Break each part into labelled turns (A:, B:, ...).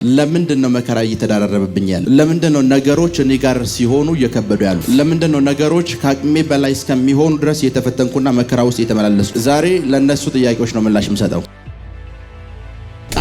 A: ለምንድነው መከራ እየተዳረረብኝ ያለ? ለምንድነው ነገሮች እኔ ጋር ሲሆኑ እየከበዱ ያሉ? ለምንድነው ነገሮች ከአቅሜ በላይ እስከሚሆኑ ድረስ የተፈተንኩና መከራ ውስጥ የተመላለስኩ? ዛሬ ለነሱ ጥያቄዎች ነው ምላሽ የምሰጠው።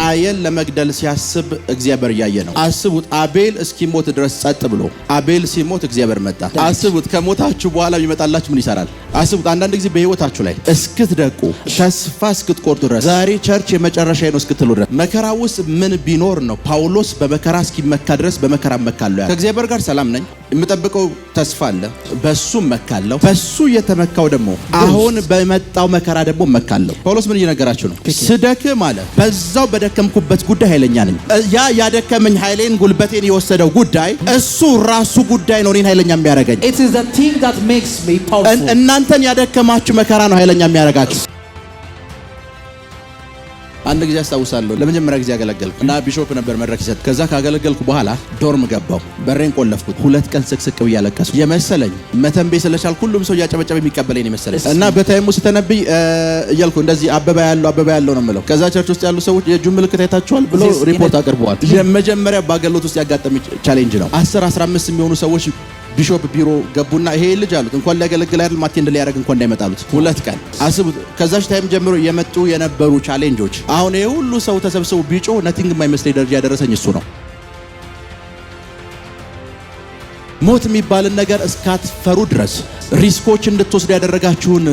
A: ቃየል ለመግደል ሲያስብ እግዚአብሔር ያየ ነው። አስቡት፣ አቤል እስኪሞት ድረስ ጸጥ ብሎ፣ አቤል ሲሞት እግዚአብሔር መጣ። አስቡት፣ ከሞታችሁ በኋላ የሚመጣላችሁ ምን ይሰራል? አስቡት፣ አንዳንድ ጊዜ በህይወታችሁ ላይ እስክትደቁ ተስፋ እስክትቆርጡ ድረስ ዛሬ ቸርች የመጨረሻ ነው እስክትሉ ድረስ መከራ ውስጥ ምን ቢኖር ነው ጳውሎስ በመከራ እስኪመካ ድረስ በመከራ መካለሁ? ከእግዚአብሔር ጋር ሰላም ነኝ፣ የምጠብቀው ተስፋ አለ፣ በሱ መካለሁ። በሱ የተመካው ደግሞ አሁን በመጣው መከራ ደግሞ መካለሁ። ጳውሎስ ምን እየነገራችሁ ነው? ስደክም አለ በዛው በደከምኩበት ጉዳይ ኃይለኛ ነኝ። ያ ያደከመኝ ኃይሌን ጉልበቴን የወሰደው ጉዳይ እሱ ራሱ ጉዳይ ነው እኔን ኃይለኛ የሚያደርገኝ።
B: It is the thing that makes me powerful.
A: እናንተን ያደከማችሁ መከራ ነው ኃይለኛ የሚያደርጋችሁ። አንድ ጊዜ አስታውሳለሁ ለመጀመሪያ ጊዜ አገለገልኩ እና ቢሾፕ ነበር መድረክ ይሰጥ። ከዛ ካገለገልኩ በኋላ ዶርም ገባው፣ በሬን ቆለፍኩት። 2 ቀን ስቅስቅ ብዬ አለቀስኩ። የመሰለኝ መተንቤ ስለቻልኩ ሁሉም ሰው ያጨበጨበ የሚቀበለኝ ነው መሰለኝ። እና በታይሙ ስተነብይ እያልኩ እንደዚህ አበባ ያለው ነው የምለው። ከዛ ቸርች ውስጥ ያሉ ሰዎች የእጁን ምልክት አይታችኋል ብሎ ሪፖርት አቅርበዋል። የመጀመሪያ ባገሎት ውስጥ ያጋጠመኝ ቻሌንጅ ነው። 10-15 የሚሆኑ ሰዎች ቢሾፕ ቢሮ ገቡና ይሄ ልጅ አሉት እንኳን ሊያገለግል አይደል ማቴንድ ሊያደርግ እንኳን እንዳይመጣሉት 2 ቀን አስቡት። ከዛች ታይም ጀምሮ የመጡ የነበሩ ቻሌንጆች አሁን ይሄ ሁሉ ሰው ተሰብስቦ ቢጮ ነቲንግ የማይመስለኝ ደረጃ ያደረሰኝ እሱ ነው። ሞት የሚባልን ነገር እስካትፈሩ ድረስ ሪስኮች እንድትወስዱ ያደረጋችሁን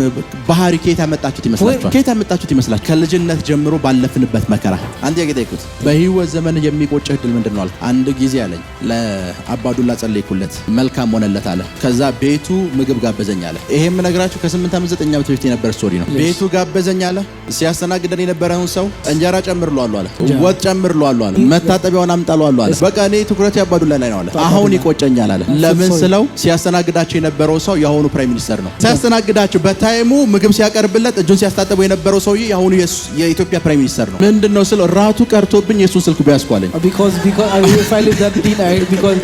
A: ባህሪ ከየት ያመጣችሁት ይመስላችኋል? ከየት ያመጣችሁት ይመስላችኋል? ከልጅነት ጀምሮ ባለፍንበት መከራ አንተ ያገጠይኩት በህይወት ዘመን የሚቆጭህ ድል ምንድነው አልኩ። አንድ ጊዜ አለኝ ለአባዱላ ጸለይኩለት፣ መልካም ሆነለት አለ። ከዛ ቤቱ ምግብ ጋበዘኝ አለ። ይሄም ነገራችሁ ከ8 ዓመት 9 ዓመት በፊት የነበረ ስቶሪ ነው። ቤቱ ጋበዘኝ አለ። ሲያስተናግደን የነበረውን ሰው እንጀራ ጨምርሏል አለ፣ ወጥ ጨምርሏል አለ፣ መታጠቢያውን አምጣሏል አለ። በቃ እኔ ትኩረት አባዱላ ላይ ነው አለ። አሁን ይቆጨኛል አለ። ለምን ስለው ሲያስተናግዳቸው የነበረው ሰው የአሁኑ ፕራይም ሚኒስተር ነው። ሲያስተናግዳቸው በታይሙ ምግብ ሲያቀርብለት እጁን ሲያስታጥበው የነበረው ሰውዬ የአሁኑ የኢትዮጵያ ፕራይም ሚኒስተር ነው። ምንድነው ስለው ራቱ ቀርቶብኝ የሱን ስልክ ቢያስኳለኝ
B: because I will find that dinner because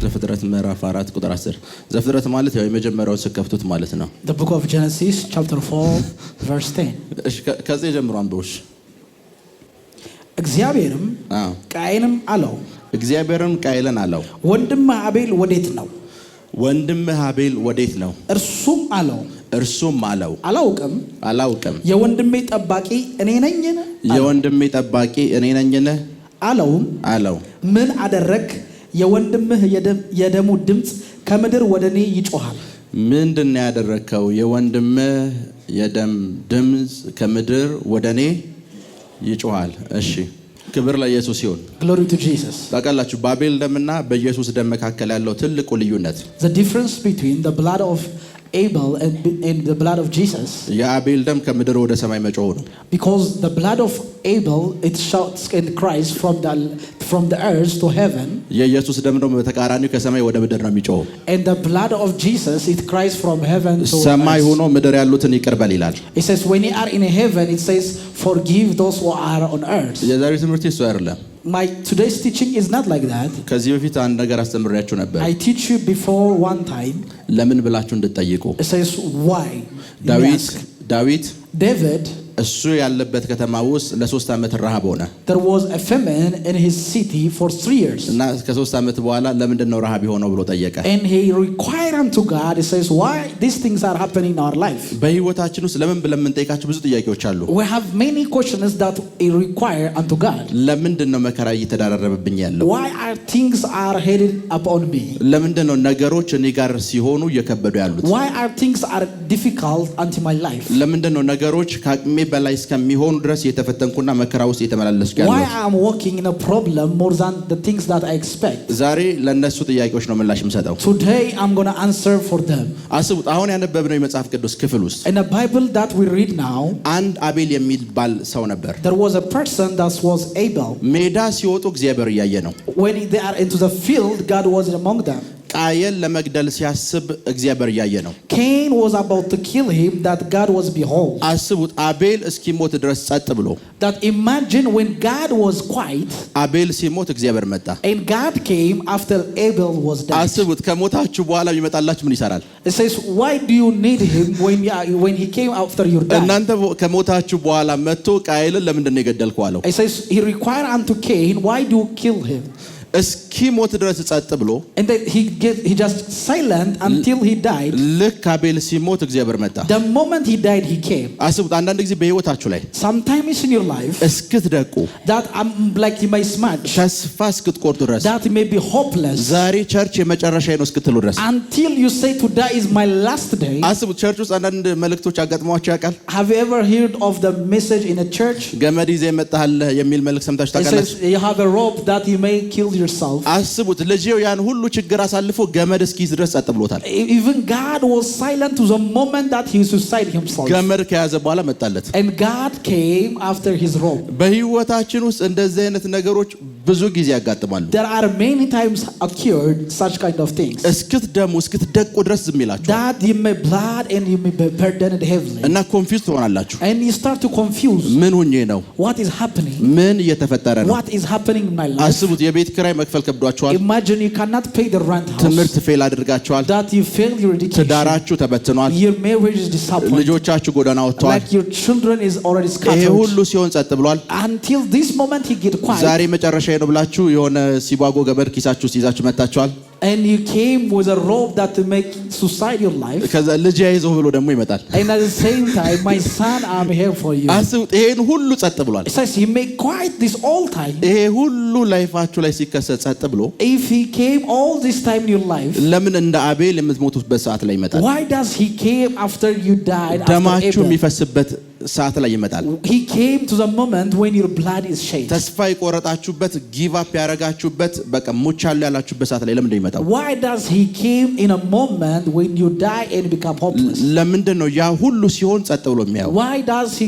A: ዘፍጥረት ምዕራፍ 4 ቁጥር 10 ዘፍጥረት ማለት ያው የመጀመሪያው ስከፍቱት ማለት ነው።
B: The book of Genesis chapter 4 verse 10
A: እሺ ከዚህ ጀምሮ አንብቦሽ።
B: እግዚአብሔርም ቃየልን አለው ወንድምህ አቤል ወዴት ነው?
A: ወንድምህ አቤል ወዴት ነው?
B: እርሱም አለው አላውቅም። የወንድሜ ጠባቂ እኔ ነኝን? አለው ምን አደረግ? የወንድምህ የደሙ ድምጽ ከምድር ወደኔ ይጮሃል።
A: ምንድነው ያደረከው? የወንድምህ የደም ድምጽ ከምድር ወደኔ ይጮሃል። እሺ ክብር ለኢየሱስ ይሁን።
B: Glory to Jesus።
A: ታውቃላችሁ በአቤል ደምና በኢየሱስ ደም መካከል ያለው ትልቁ ልዩነት
B: the difference between the blood of Abel and the blood of Jesus
A: የአቤል ደም ከምድር ወደ ሰማይ መጮህ ነው።
B: because the blood of Abel it shouts and cries from the earth to heaven
A: የኢየሱስ ደም ደግሞ በተቃራኒው ከሰማይ ወደ ምድር ነው የሚጮህ
B: and the blood of Jesus it cries from heaven to
A: ሰማይ ሆኖ ምድር ያሉትን ይቅር በል ይላል።
B: it says when you are in heaven it says forgive those who are on earth።
A: የዛሬው ትምህርት እሱ አይደለም።
B: My today's teaching is not like that.
A: ከዚህ በፊት አንድ ነገር አስተምሬያችሁ ነበር።
B: I teach you before one time.
A: ለምን ብላችሁ እንድትጠይቁ።
B: It says why. David
A: እሱ ያለበት ከተማ ውስጥ ለ3 ዓመት ረሃብ ሆነ።
B: There was a famine in his city for 3 years.
A: እና ከ3 ዓመት በኋላ ለምንድን ነው ረሃብ የሆነው ብሎ ጠየቀ።
B: And he required unto God. He says why these things are happening in our life.
A: በህይወታችን ውስጥ ለምን ብለን የምንጠይቃቸው ብዙ ጥያቄዎች አሉ።
B: We have many questions that we require unto God.
A: ለምንድን ነው መከራ እየተዳረረብኝ ያለው?
B: Why are things are headed upon me?
A: ለምንድን ነው ነገሮች እኔ ጋር ሲሆኑ እየከበዱ ያሉት?
B: Why are things are difficult unto my life?
A: ለምንድን ነው ነገሮች ከአቅሜ በላይ እስከሚሆኑ ድረስ የተፈተንኩና መከራ ውስጥ የተመላለስኩ ያለው?
B: Why I'm walking in a problem more than the things that I expect?
A: ዛሬ ለነሱ ጥያቄዎች ነው ምላሽ የምሰጠው።
B: Today I'm going to answer for them.
A: አስቡት አሁን ያነበብነው የመጽሐፍ ቅዱስ ክፍል ውስጥ
B: in the Bible that we read now
A: አንድ አቤል የሚባል ሰው ነበር።
B: There was a person that was Abel.
A: ሜዳ ሲወጡ እግዚአብሔር ያየ ነው።
B: When they are into the field God was among them.
A: ቃየል ለመግደል ሲያስብ እግዚአብሔር ያየ ነው።
B: Cain was about to kill him, that God was behold.
A: አስቡት አቤል እስኪሞት ድረስ ጸጥ ብሎ
B: That imagine when God was quiet,
A: አቤል ሲሞት እግዚአብሔር መጣ።
B: and God came after Abel was dead.
A: አስቡት ከሞታችሁ በኋላ ይመጣላችሁ ምን ይሰራል?
B: It says, why do you need him when he came after your death?
A: እናንተ ከሞታችሁ በኋላ መጥቶ ቃየልን ለምንድን ነው የገደልከው አለው።
B: It says he required unto Cain, why do you kill him?
A: እስኪሞት ድረስ ጸጥ ብሎ
B: and then he just silent until he died.
A: ልክ አቤል ሲሞት እግዚአብሔር መጣ።
B: The moment he died, he came.
A: አስቡት አንዳንድ ጊዜ በህይወታችሁ ላይ
B: sometimes in your life
A: እስክትደቁ
B: that like you may smudge,
A: ተስፋ እስክትቆርጡ ድረስ
B: that you may be hopeless,
A: ዛሬ ቸርች የመጨረሻዬ ነው እስክትሉ ድረስ
B: until you say today is my last day.
A: አስቡት ቸርች ውስጥ አንዳንድ መልእክቶች አጋጥመዋችሁ ያውቃል?
B: Have you ever heard of the message in a church?
A: ገመድ ይዘህ መጣሃል የሚል መልእክት ሰምታችሁ ታውቃላችሁ?
B: You have a rope that you may kill yourself.
A: አስቡት ልጅው ያን ሁሉ ችግር አሳልፎ ገመድ እስኪይዝ ድረስ ጸጥ ብሎታል።
B: Even God was silent to the moment that he suicided himself.
A: ገመድ ከያዘ በኋላ መጣለት።
B: And God came after his rope.
A: በህይወታችን ውስጥ እንደዚህ አይነት ነገሮች ብዙ ጊዜ ያጋጥማሉ።
B: There are many times occurred such kind of things.
A: እስክትደሙ እስክትደቁ ድረስ ዝም ይላችሁ
B: that you may blood and you may be burdened heavily.
A: እና ኮንፊውዝ ትሆናላችሁ።
B: And you start to confuse.
A: ምን ሆኜ ነው?
B: What is happening?
A: ምን እየተፈጠረ ነው?
B: What is happening in my life?
A: አስቡት የቤት ኪራይ መክፈል ከብዷችኋል።
B: Imagine you cannot pay the rent house.
A: ትምህርት ፌል አድርጋችኋል።
B: That you failed your education.
A: ትዳራችሁ ተበትኗል።
B: Your marriage is disappointed.
A: ልጆቻችሁ ጎዳና ወጥተዋል።
B: Like your children is already scattered.
A: ይሄ ሁሉ ሲሆን ጸጥ ብሏል።
B: Until this moment he get quiet.
A: ዛሬ መጨረሻዬ ነው ብላችሁ የሆነ ሲባጎ ገመድ ኪሳችሁ ይዛችሁ መጣችኋል።
B: And you came with a rope that to make suicide your life.
A: ከዛ ልጅ ያይዘው ብሎ ደግሞ ይመጣል።
B: And at the same time, my son, I'm here for you.
A: አስቡት ይሄን ሁሉ ጸጥ ብሏል።
B: It says he made quiet this all time.
A: ይሄ ሁሉ ላይፋችሁ ላይ ሲከሰት ጸጥ ብሎ
B: If he came all this time in your life,
A: ለምን እንደ አቤል የምትሞቱበት ሰዓት ላይ ይመጣል?
B: why does he came after you died?
A: ደማችሁ
B: After
A: የሚፈስበት ሰዓት ላይ ይመጣል።
B: he came to the moment when your blood is shed.
A: ተስፋ የቆረጣችሁበት ጊቭ አፕ ያረጋችሁበት በቃ ሞቻለሁ ያላችሁበት ሰዓት ላይ ለምን እንደሚመጣው?
B: Why does he came in a moment when you die and become hopeless?
A: ለምንድን ነው ያ ሁሉ ሲሆን ጸጥ ብሎ የሚያየው?
B: Why does he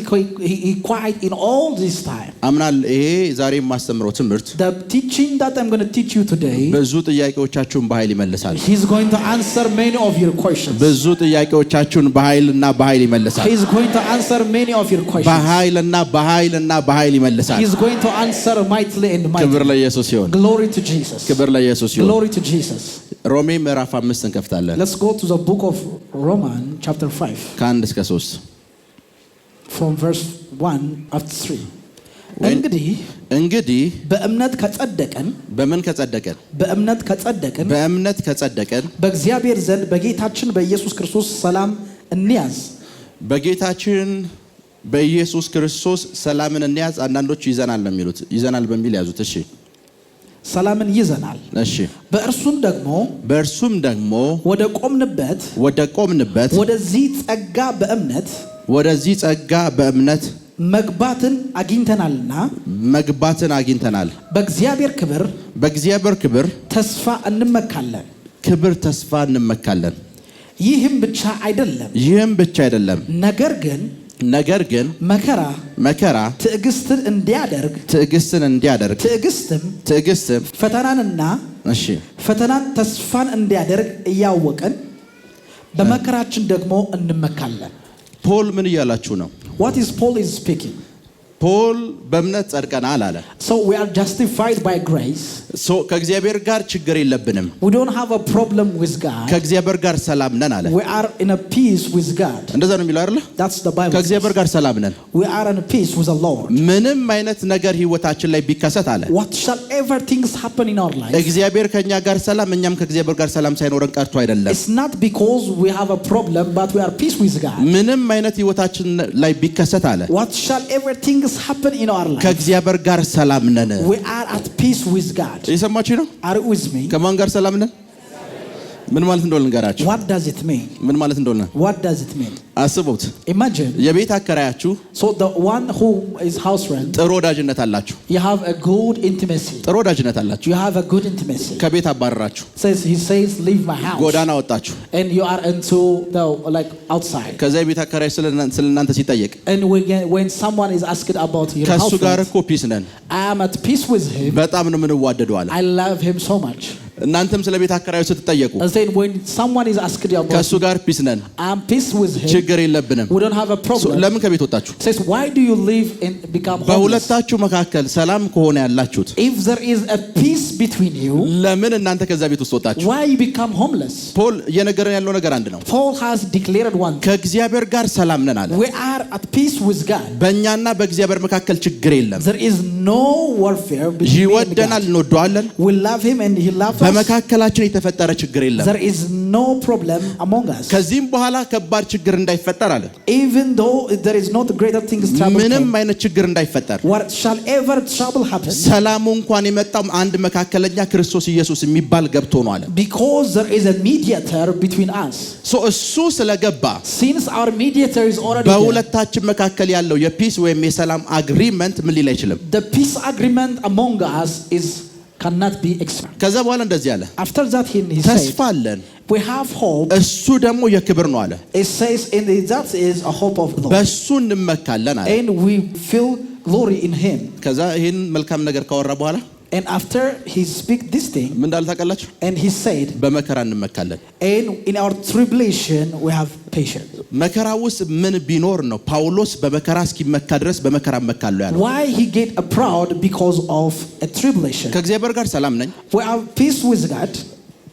B: quiet in all this time?
A: አምናል ይሄ ዛሬ የማስተምረው ትምህርት
B: The teaching that I'm going to teach you today,
A: ብዙ ጥያቄዎቻችሁን በኃይል ይመልሳል።
B: he's going to answer many of your questions.
A: ብዙ ጥያቄዎቻችሁን በኃይልና በኃይል ይመልሳል።
B: He's going to answer many of your questions.
A: በኃይልና በኃይልና በኃይል ይመልሳል።
B: He's going to answer mightily and
A: ክብር
B: mightily.
A: ለኢየሱስ ይሁን።
B: Glory to Jesus.
A: ክብር ለኢየሱስ ይሁን።
B: Glory to Jesus.
A: ሮሜ ምዕራፍ 5 እንከፍታለን።
B: Let's go to the book of Romans chapter 5
A: ከ1 እስከ 3
B: from verse 1 up to 3. እንግዲህ
A: በእምነት ከጸደቀን በእምነት ከጸደቀን
B: በእግዚአብሔር ዘንድ በጌታችን በኢየሱስ ክርስቶስ ሰላም እንያዝ።
A: በጌታችን በኢየሱስ ክርስቶስ ሰላምን እንያዝ። አንዳንዶች ይዘናል ነው የሚሉት። ይዘናል በሚል ያዙት። እሺ
B: ሰላምን ይዘናል።
A: እሺ
B: በእርሱም ደግሞ ወደ ቆምንበት ወደዚህ ጸጋ በእምነት መግባትን አግኝተናል። በእግዚአብሔር ክብር ተስፋ እንመካለን። ይህም ብቻ አይደለም፣ ነገር ግን መከራ ትዕግስትን እንዲያደርግ ትዕግስትም ፈተናን ተስፋን እንዲያደርግ እያወቅን በመከራችን ደግሞ እንመካለን።
A: ፖል ምን እያላችሁ ነው?
B: What is Paul is speaking?
A: ፖል በእምነት ጸድቀናል አለ።
B: So we are justified by grace.
A: So ከእግዚአብሔር ጋር ችግር የለብንም።
B: We don't have a problem with God.
A: ከእግዚአብሔር ጋር ሰላም ነን አለ።
B: We are in a peace with God.
A: እንደዛ ነው የሚለው አይደል?
B: That's the Bible.
A: ከእግዚአብሔር ጋር ሰላም ነን።
B: We are in a peace with the Lord.
A: ምንም አይነት ነገር ህይወታችን ላይ ቢከሰት አለ
B: whatsoever things happen in our life,
A: እግዚአብሔር ከኛ ጋር ሰላም እኛም ከእግዚአብሔር ጋር ሰላም ሳይኖረን ቀርቶ አይደለም።
B: It's not because we have a problem but we are peace with God.
A: ምንም አይነት ህይወታችን ላይ ቢከሰት አለ
B: whatsoever things happen in our life,
A: ከእግዚአብሔር ጋር ሰላም ነን።
B: we are at peace with God.
A: እየሰማችሁ ነው?
B: Are you with me?
A: ከማን ጋር ሰላም ነን? ምን ማለት እንደሆነ ልንገራችሁ።
B: What does it mean?
A: ምን ማለት እንደሆነ
B: What does it mean?
A: አስቡት።
B: Imagine.
A: የቤት አከራያችሁ
B: So the one who is house rent,
A: ጥሩ ወዳጅነት አላችሁ።
B: you have a good intimacy.
A: ጥሩ ወዳጅነት አላችሁ።
B: You have a good intimacy.
A: ከቤት አባረራችሁ።
B: He says leave my house.
A: ጎዳና ወጣችሁ።
B: And you are into the like outside.
A: ከዛ የቤት አከራይ ስለናንተ ሲጠየቅ
B: And when someone is asked about your house,
A: ከሱ ጋር እኮ ፒስ ነን።
B: I am at peace with him.
A: በጣም ነው የምንዋደደው አለ።
B: I love him so much.
A: እናንተም ስለ ቤት አከራዩ ስትጠየቁ
B: And saying when someone is asking you about
A: ከሱ ጋር ፒስ ነን
B: I'm peace with him.
A: ችግር የለብንም
B: We don't have a problem.
A: ለምን ከቤት ወጣችሁ?
B: Says why do you live and become homeless?
A: በሁለታችሁ መካከል ሰላም ከሆነ ያላችሁት
B: If there is a peace between you,
A: ለምን እናንተ ከዛ ቤት ውስጥ ወጣችሁ?
B: why you become homeless?
A: ፖል እየነገረን ያለው ነገር አንድ ነው።
B: Paul has declared one thing.
A: ከእግዚአብሔር ጋር ሰላም ነን አለ።
B: We are at peace with God.
A: በእኛና በእግዚአብሔር መካከል ችግር የለም።
B: There is no warfare between us.
A: ይወደናል፣ እንወደዋለን።
B: We love him and he loves us.
A: በመካከላችን የተፈጠረ ችግር የለም።
B: There is no problem among us.
A: ከዚህም በኋላ ከባድ ችግር እንዳይፈጠር አለ።
B: Even though there is not greater things trouble.
A: ምንም አይነት ችግር እንዳይፈጠር
B: what shall ever trouble happen.
A: ሰላሙ እንኳን የመጣው አንድ መካከለኛ ክርስቶስ ኢየሱስ የሚባል ገብቶ ነው አለ።
B: Because there is a mediator between us.
A: እሱ ስለገባ
B: since our mediator is already
A: በሁለታችን መካከል ያለው የፒስ ወይም የሰላም አግሪመንት ምን ሊል አይችልም።
B: the peace agreement among us cannot be explained.
A: ከዛ በኋላ እንደዚህ አለ።
B: After that he
A: ተስፋ አለን
B: we have hope.
A: እሱ ደግሞ የክብር ነው አለ።
B: It says in that is a hope of glory.
A: በሱ እንመካለን አለ።
B: and we feel glory in him.
A: ከዛ ይሄን መልካም ነገር ካወራ በኋላ
B: and after he speak this thing
A: ምን እንዳለ ታውቃላችሁ?
B: and he said
A: በመከራ እንመካለን.
B: and in our tribulation we have patience.
A: መከራ ውስጥ ምን ቢኖር ነው ጳውሎስ በመከራ እስኪመካ ድረስ በመከራ እመካለሁ ያለው?
B: why he get a proud because of a tribulation.
A: ከእግዚአብሔር ጋር ሰላም ነኝ።
B: we have peace with God.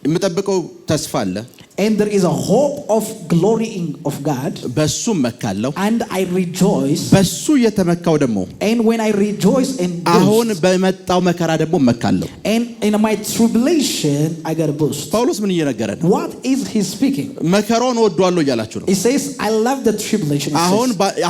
A: የምጠብቀው ተስፋ አለ።
B: and there is a hope of glorying of God.
A: በሱ እመካለሁ
B: and I rejoice.
A: በሱ የተመካው ደግሞ
B: and when I rejoice and
A: አሁን በመጣው መከራ ደግሞ እመካለሁ።
B: and in my tribulation I get a boost.
A: ጳውሎስ ምን እየነገረ ነው?
B: what is he speaking?
A: መከራውን እወደዋለሁ እያላችሁ ነው።
B: he says I love the tribulation.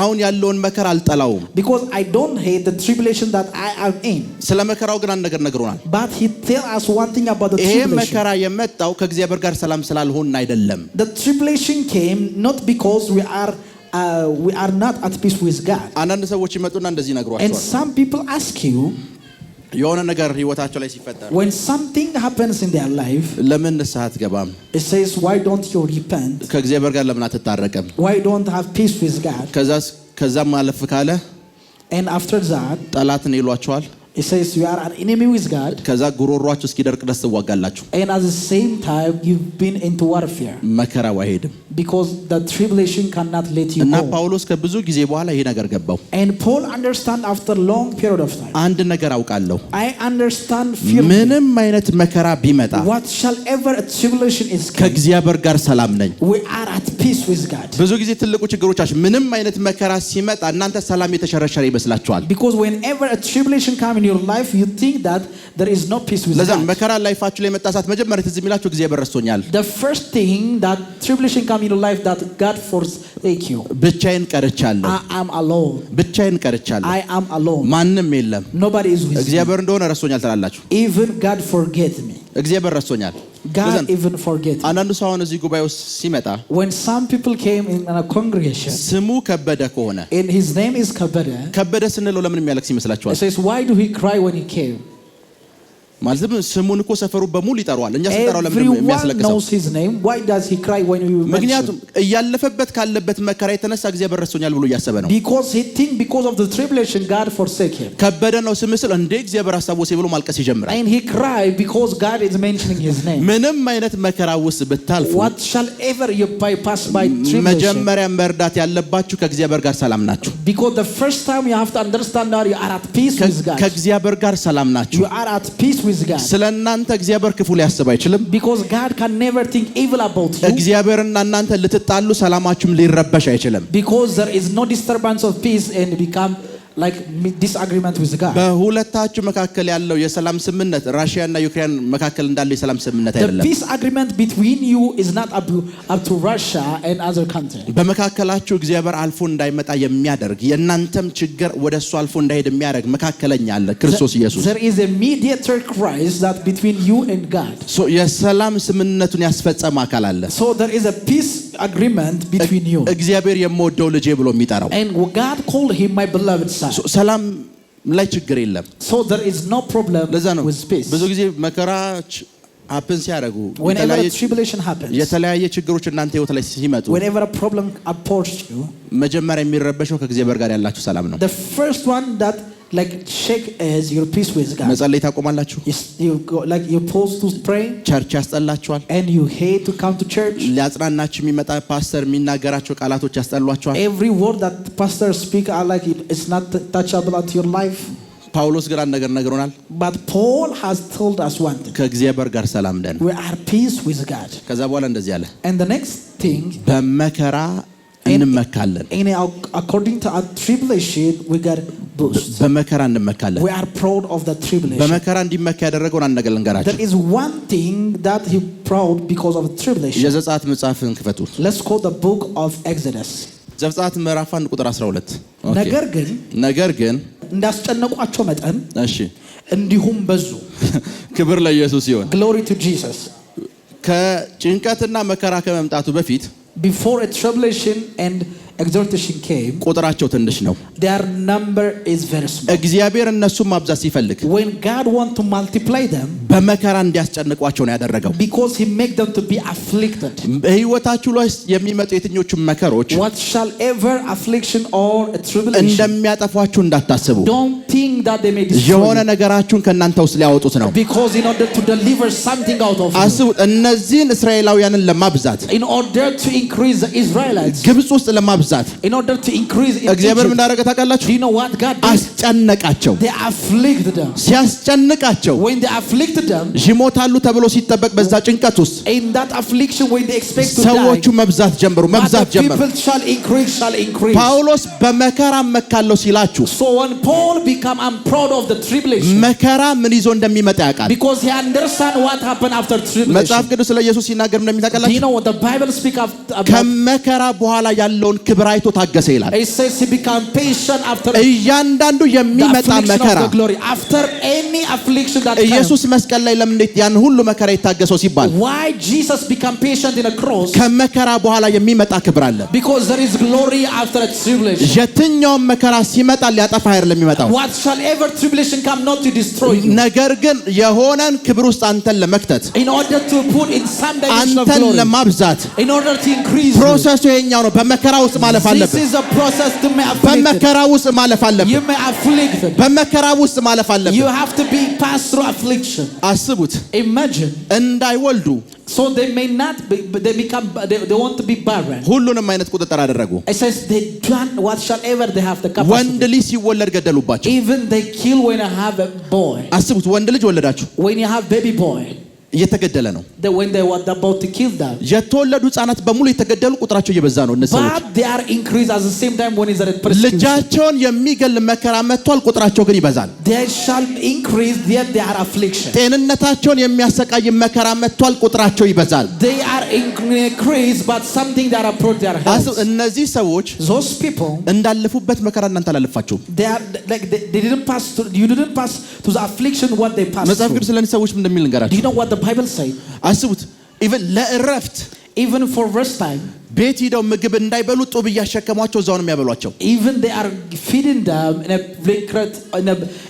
A: አሁን ያለውን መከራ አልጠላውም
B: because I don't hate the tribulation that I am in.
A: ስለ መከራው ግን አንድ ነገር ነግሮናል።
B: but he tell us one thing about the
A: ይሄ
B: tribulation.
A: መከራ የመጣው ከእግዚአብሔር ጋር ሰላም ስላልሆነ አይደለም።
B: the tribulation came not because we are not at peace with God.
A: አንዳንድ ሰዎች ይመጡና እንደዚህ ይነግሯቸዋል።
B: and some people ask you
A: የሆነ ነገር ህይወታቸው ላይ ሲፈጠር
B: when something happens in their life
A: ለምን ንስሐ አትገባም?
B: it says why don't you repent?
A: ከእግዚአብሔር ጋር ለምን አትታረቅም?
B: why don't have peace with God?
A: ከዛም ማለፍ ካለ
B: and after that
A: ጠላት ነው ይሏቸዋል።
B: it says you are an enemy with God.
A: ከዛ ጉሮሯችሁ እስኪደርቅ ድረስ ትዋጋላችሁ።
B: and at the same time you've been into warfare.
A: መከራው አይሄድም
B: because the tribulation cannot let you
A: እና
B: go.
A: ጳውሎስ ከብዙ ጊዜ በኋላ ይሄ ነገር ገባው።
B: and Paul understand after long period of time.
A: አንድ ነገር አውቃለሁ።
B: I understand firmly.
A: ምንም አይነት መከራ ቢመጣ
B: what shall ever a tribulation is
A: ከእግዚአብሔር ጋር ሰላም ነኝ።
B: we are at peace with God.
A: ብዙ ጊዜ ትልቁ ችግሮቻችን ምንም አይነት መከራ ሲመጣ እናንተ ሰላም የተሸረሸረ ይመስላችኋል።
B: because whenever a tribulation come in your life you think that there is no peace with
A: ለዛ
B: God.
A: መከራ ላይፋችሁ ላይ መጣ ሰዓት መጀመሪያ ትዝ የሚላችሁ እግዚአብሔር ረስቶኛል።
B: the first thing that tribulation come in your life that God forsake you.
A: ብቻዬን ቀርቻለሁ።
B: I am alone.
A: ብቻዬን ቀርቻለሁ።
B: I am alone.
A: ማንም የለም።
B: nobody is with me.
A: እግዚአብሔር እንደሆነ ረስቶኛል ትላላችሁ።
B: even God forget me.
A: እግዚአብሔር ረስቶኛል።
B: God even forget me.
A: አንዳንዱ ሰው አሁን እዚህ ጉባኤ ውስጥ ሲመጣ
B: when some people came in a congregation
A: ስሙ ከበደ ከሆነ
B: and his name is
A: ከበደ ስንለው ለምን የሚያለቅስ ይመስላችኋል?
B: it says why do he cry when he came?
A: ማለትም ስሙን እኮ ሰፈሩ በሙሉ ይጠራዋል። እኛ ስንጠራው ለምን የሚያስለቅሰው?
B: knows his name. why does he cry when you mention?
A: ምክንያቱም እያለፈበት ካለበት መከራ የተነሳ እግዚአብሔር ረስቶኛል ብሎ እያሰበ ነው።
B: because he think because of the tribulation God forsake him.
A: ከበደ ነው ስምስል እንደ እግዚአብሔር አሳቦሴ ብሎ ማልቀስ ይጀምራል።
B: and he cry because God is mentioning his name.
A: ምንም አይነት መከራ ውስጥ ብታልፉ
B: what shall ever you pass by tribulation?
A: መጀመሪያ መርዳት ያለባችሁ ከእግዚአብሔር ጋር ሰላም ናችሁ።
B: because the first time you have to understand that you are at peace with God.
A: ከእግዚአብሔር ጋር ሰላም ናችሁ።
B: you are at peace with God.
A: ስለናንተ እግዚአብሔር ክፉ ሊያስብ አይችልም።
B: because God can never think evil about you.
A: እግዚአብሔርና እናንተ ልትጣሉ ሰላማችሁም ሊረበሽ አይችልም።
B: because there is no disturbance of peace and become like disagreement with God.
A: በሁለታችሁ መካከል ያለው የሰላም ስምምነት ራሺያና ዩክሬን መካከል እንዳለው የሰላም ስምምነት አይደለም።
B: the peace agreement between you is not up to Russia and other countries.
A: በመካከላችሁ እግዚአብሔር አልፎ እንዳይመጣ የሚያደርግ የናንተም ችግር ወደሱ አልፎ እንዳይሄድ የሚያደርግ መካከለኛ አለ ክርስቶስ ኢየሱስ።
B: there is a mediator Christ that between you and God.
A: so የሰላም ስምምነቱን ያስፈጸመ አካል አለ።
B: so there is a peace agreement between you.
A: እግዚአብሔር የምወደው ልጄ ብሎ የሚጠራው
B: and God called him my beloved son.
A: ሰላም ላይ ችግር የለም።
B: so there is no problem with peace.
A: ብዙ ጊዜ መከራ happens ሲያደርጉ
B: whenever a tribulation happens
A: የተለያየ ችግሮች እናንተ ህይወት ላይ ሲመጡ
B: whenever a problem approaches you
A: መጀመሪያ የሚረበሸው ከእግዚአብሔር ጋር ያላችሁ ሰላም ነው።
B: the first one that like shake as your peace with God.
A: መጸለይ ታቆማላችሁ።
B: Like you're supposed to pray.
A: ቸርች ያስጠላችኋል።
B: And you hate to come to church.
A: ሊያጽናናችሁ የሚመጣ ፓስተር የሚናገራቸው ቃላቶች ያስጠሏችኋል።
B: Every word that pastor speak are like it's not touchable to your life.
A: ጳውሎስ ግን አንድ ነገር ነግሮናል።
B: But Paul has told us one thing.
A: ከእግዚአብሔር ጋር ሰላም ነን።
B: We are peace with God.
A: ከዛ በኋላ እንደዚህ አለ።
B: And the next thing,
A: በመከራ እንመካለን።
B: according to our tribulation we got boast.
A: በመከራ እንመካለን።
B: We are proud of the tribulation.
A: በመከራ እንዲመካ ያደረገውን አንድ ነገር ልንገራችሁ።
B: There is one thing that he proud because of the tribulation.
A: የዘጸአት መጽሐፍን ክፈቱ።
B: Let's call the book of Exodus.
A: ዘጸአት ምዕራፍ 1 ቁጥር 12።
B: ነገር ግን እንዳስጨነቋቸው መጠን
A: እሺ
B: እንዲሁም በዙ።
A: ክብር ለኢየሱስ ይሁን።
B: Glory to Jesus.
A: ከጭንቀትና መከራ ከመምጣቱ በፊት
B: before a tribulation and exhortation came,
A: ቁጥራቸው ትንሽ ነው።
B: their number is very small.
A: እግዚአብሔር እነሱን ማብዛት ሲፈልግ
B: when God want to multiply them,
A: በመከራ እንዲያስጨንቋቸው ነው ያደረገው።
B: because he make them to be afflicted.
A: በህይወታችሁ ላይ የሚመጡ የትኞቹም መከሮች
B: what shall ever affliction or a tribulation
A: እንደሚያጠፏችሁ እንዳታስቡ።
B: don't think that they may destroy
A: የሆነ ነገራችሁን ከናንተ ውስጥ ሊያወጡት ነው።
B: because in order to deliver something out of
A: አስቡ። እነዚህን እስራኤላውያንን ለማብዛት
B: in order to increase the Israelites
A: ግብጽ ውስጥ ለማብዛት
B: in order to increase in
A: እግዚአብሔር ምን እንዳደረገ ታውቃላችሁ?
B: you know what God did?
A: አስጨነቃቸው።
B: they afflicted them.
A: ሲያስጨንቃቸው
B: when they afflicted them,
A: ይሞታሉ ተብሎ ሲጠበቅ በዛ ጭንቀት ውስጥ
B: in that affliction when they expect to die,
A: ሰዎቹ መብዛት ጀመሩ።
B: people shall increase.
A: ጳውሎስ በመከራ መካለው ሲላችሁ
B: so when Paul become I'm proud of the tribulation,
A: መከራ ምን ይዞ እንደሚመጣ ያውቃል።
B: because he understand what happened after tribulation.
A: መጽሐፍ ቅዱስ ስለ ኢየሱስ ሲናገር እንደሚታቀላችሁ
B: you know what the Bible speak of
A: ከመከራ በኋላ ያለውን ክብር አይቶ ታገሰ ይላል።
B: it says he become patient after
A: እያንዳንዱ የሚመጣ መከራ
B: after any affliction that
A: ኢየሱስ መስቀል ላይ ለምን ያን ሁሉ መከራ የታገሰው ሲባል
B: why Jesus become patient in a cross?
A: ከመከራ በኋላ የሚመጣ ክብር አለ።
B: because there is glory after a tribulation.
A: የትኛው መከራ ሲመጣ ሊያጠፋ አይደለም የሚመጣው።
B: what shall ever tribulation come not to destroy you.
A: ነገር ግን የሆነን ክብር ውስጥ አንተን ለመክተት
B: in order to put in some dimension of
A: አንተን
B: glory,
A: ለማብዛት
B: in order to increase
A: ፕሮሰሱ ይሄኛው ነው። በመከራ ውስጥ ማለፍ አለበት።
B: this is a process to be afflicted.
A: በመከራ ውስጥ ማለፍ አለበት።
B: you may afflicted.
A: በመከራ ውስጥ ማለፍ አለበት።
B: you have to be pass through affliction.
A: አስቡት።
B: imagine
A: እንዳይወልዱ
B: so they may not be, they become they want to be barren.
A: ሁሉንም አይነት ቁጥጥር አደረጉ።
B: it says they done what shall ever they have the capacity.
A: ወንድ ልጅ ሲወለድ ገደሉባቸው።
B: even they kill when I have a boy.
A: አስቡት። ወንድ ልጅ ወለዳችሁ
B: when you have baby boy
A: እየተገደለ ነው።
B: when they were about to kill them,
A: የተወለዱ ህፃናት በሙሉ የተገደሉ ቁጥራቸው እየበዛ ነው። እነሱ
B: but they are increased at the same time when is that persecution.
A: ልጃቸውን የሚገል መከራ መጥቷል። ቁጥራቸው ግን ይበዛል።
B: they shall increase yet they are affliction.
A: ጤንነታቸውን የሚያሰቃይ መከራ መጥቷል። ቁጥራቸው ይበዛል።
B: they are increased but something that approach their health.
A: እነዚህ ሰዎች
B: those people
A: እንዳለፉበት መከራ እናንተ አላለፋችሁም።
B: they are like they didn't pass through, you didn't pass to the affliction what they passed
A: መጽሐፍ ቅዱስ ስለዚህ ሰዎች ምን እንደሚል እንገራችሁ።
B: do you know what the Bible say?
A: አስቡት። ለእረፍት
B: even for rest time
A: ቤት ሄደው ምግብ እንዳይበሉ ጡብ እያሸከሟቸው እዛው ነው የሚያበሏቸው።
B: even they are feeding them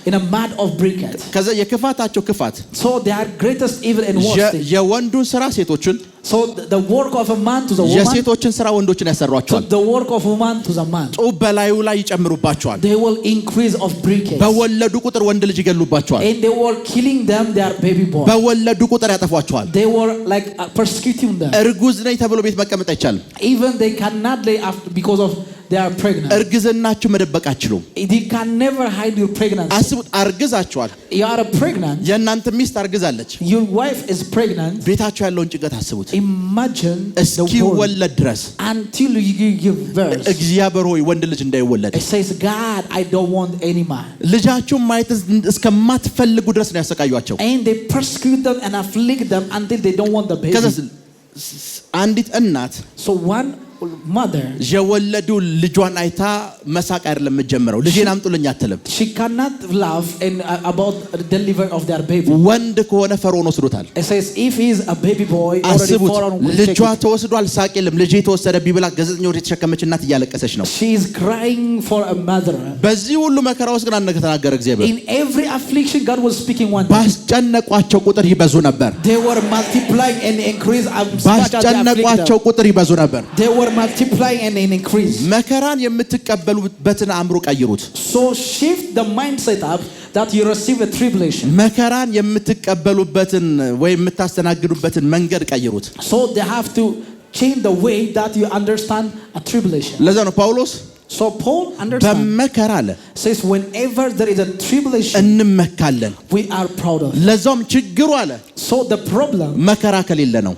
B: in a mud of briquette.
A: ከዛ የክፋታቸው ክፋት
B: so they are greatest evil and worst.
A: የወንዱን ስራ ሴቶችን
B: so the work of a man to the woman,
A: የሴቶችን ስራ ወንዶችን ያሰሯቸዋል።
B: the work of a woman to the man,
A: ጡብ በላዩ ላይ ይጨምሩባቸዋል።
B: they will increase of briquettes.
A: በወለዱ ቁጥር ወንድ ልጅ ይገሉባቸዋል።
B: and they were killing them their baby boy.
A: በወለዱ ቁጥር ያጠፏቸዋል።
B: they were like persecuting them.
A: እርጉዝ ነኝ ተብሎ ቤት መቀመጥ አይቻልም።
B: even they cannot lay after because of they are pregnant.
A: እርግዝናችሁ መደበቅ አትችሉም።
B: they can never hide your pregnancy.
A: አስቡት። አርግዛችኋል።
B: you are pregnant.
A: የእናንተ ሚስት አርግዛለች።
B: your wife is pregnant.
A: ቤታችሁ ያለውን ጭንቀት አስቡት።
B: imagine
A: እስኪወለድ ድረስ
B: until you give birth.
A: እግዚአብሔር ሆይ ወንድ ልጅ እንዳይወለድ
B: it says God I don't want any man.
A: ልጃችሁን ማየት እስከማትፈልጉ ድረስ ነው ያሰቃዩአቸው።
B: and they persecute them and afflict them until they don't want the baby.
A: አንዲት እናት
B: so one mother
A: የወለዱ ልጇን አይታ መሳቅ አይደለም የምትጀምረው። ልጄን አምጡልኝ አትልም።
B: she cannot laugh about the delivery of their baby.
A: ወንድ ከሆነ ፈርዖን ወስዶታል።
B: it says if he is a baby boy already Pharaoh will take
A: ልጇ ተወስዷል። ሳቅ የለም። ልጄ ተወሰደ ቢብላ ጋዜጠኞች የተሸከመች እናት እያለቀሰች ነው።
B: she is crying for a mother.
A: በዚህ ሁሉ መከራ ውስጥ ግን አንድ ነገር ተናገረ እግዚአብሔር።
B: in every affliction God was speaking one day.
A: ባስጨነቋቸው ቁጥር ይበዙ ነበር።
B: they were multiplying and increase
A: ባስጨነቋቸው ቁጥር ይበዙ ነበር።
B: they were were multiplying and increase.
A: መከራን የምትቀበሉበትን አእምሮ ቀይሩት።
B: So shift the mindset up that you receive a tribulation.
A: መከራን የምትቀበሉበትን ወይ የምታስተናግዱበትን መንገድ ቀይሩት።
B: So they have to change the way that you understand a tribulation.
A: ለዛ ነው ጳውሎስ
B: So Paul understands.
A: በመከራ አለ
B: Says whenever there is a tribulation,
A: እንመካለን።
B: we are proud of.
A: ለዛም ችግሩ አለ
B: So the problem,
A: መከራ ከሌለ ነው።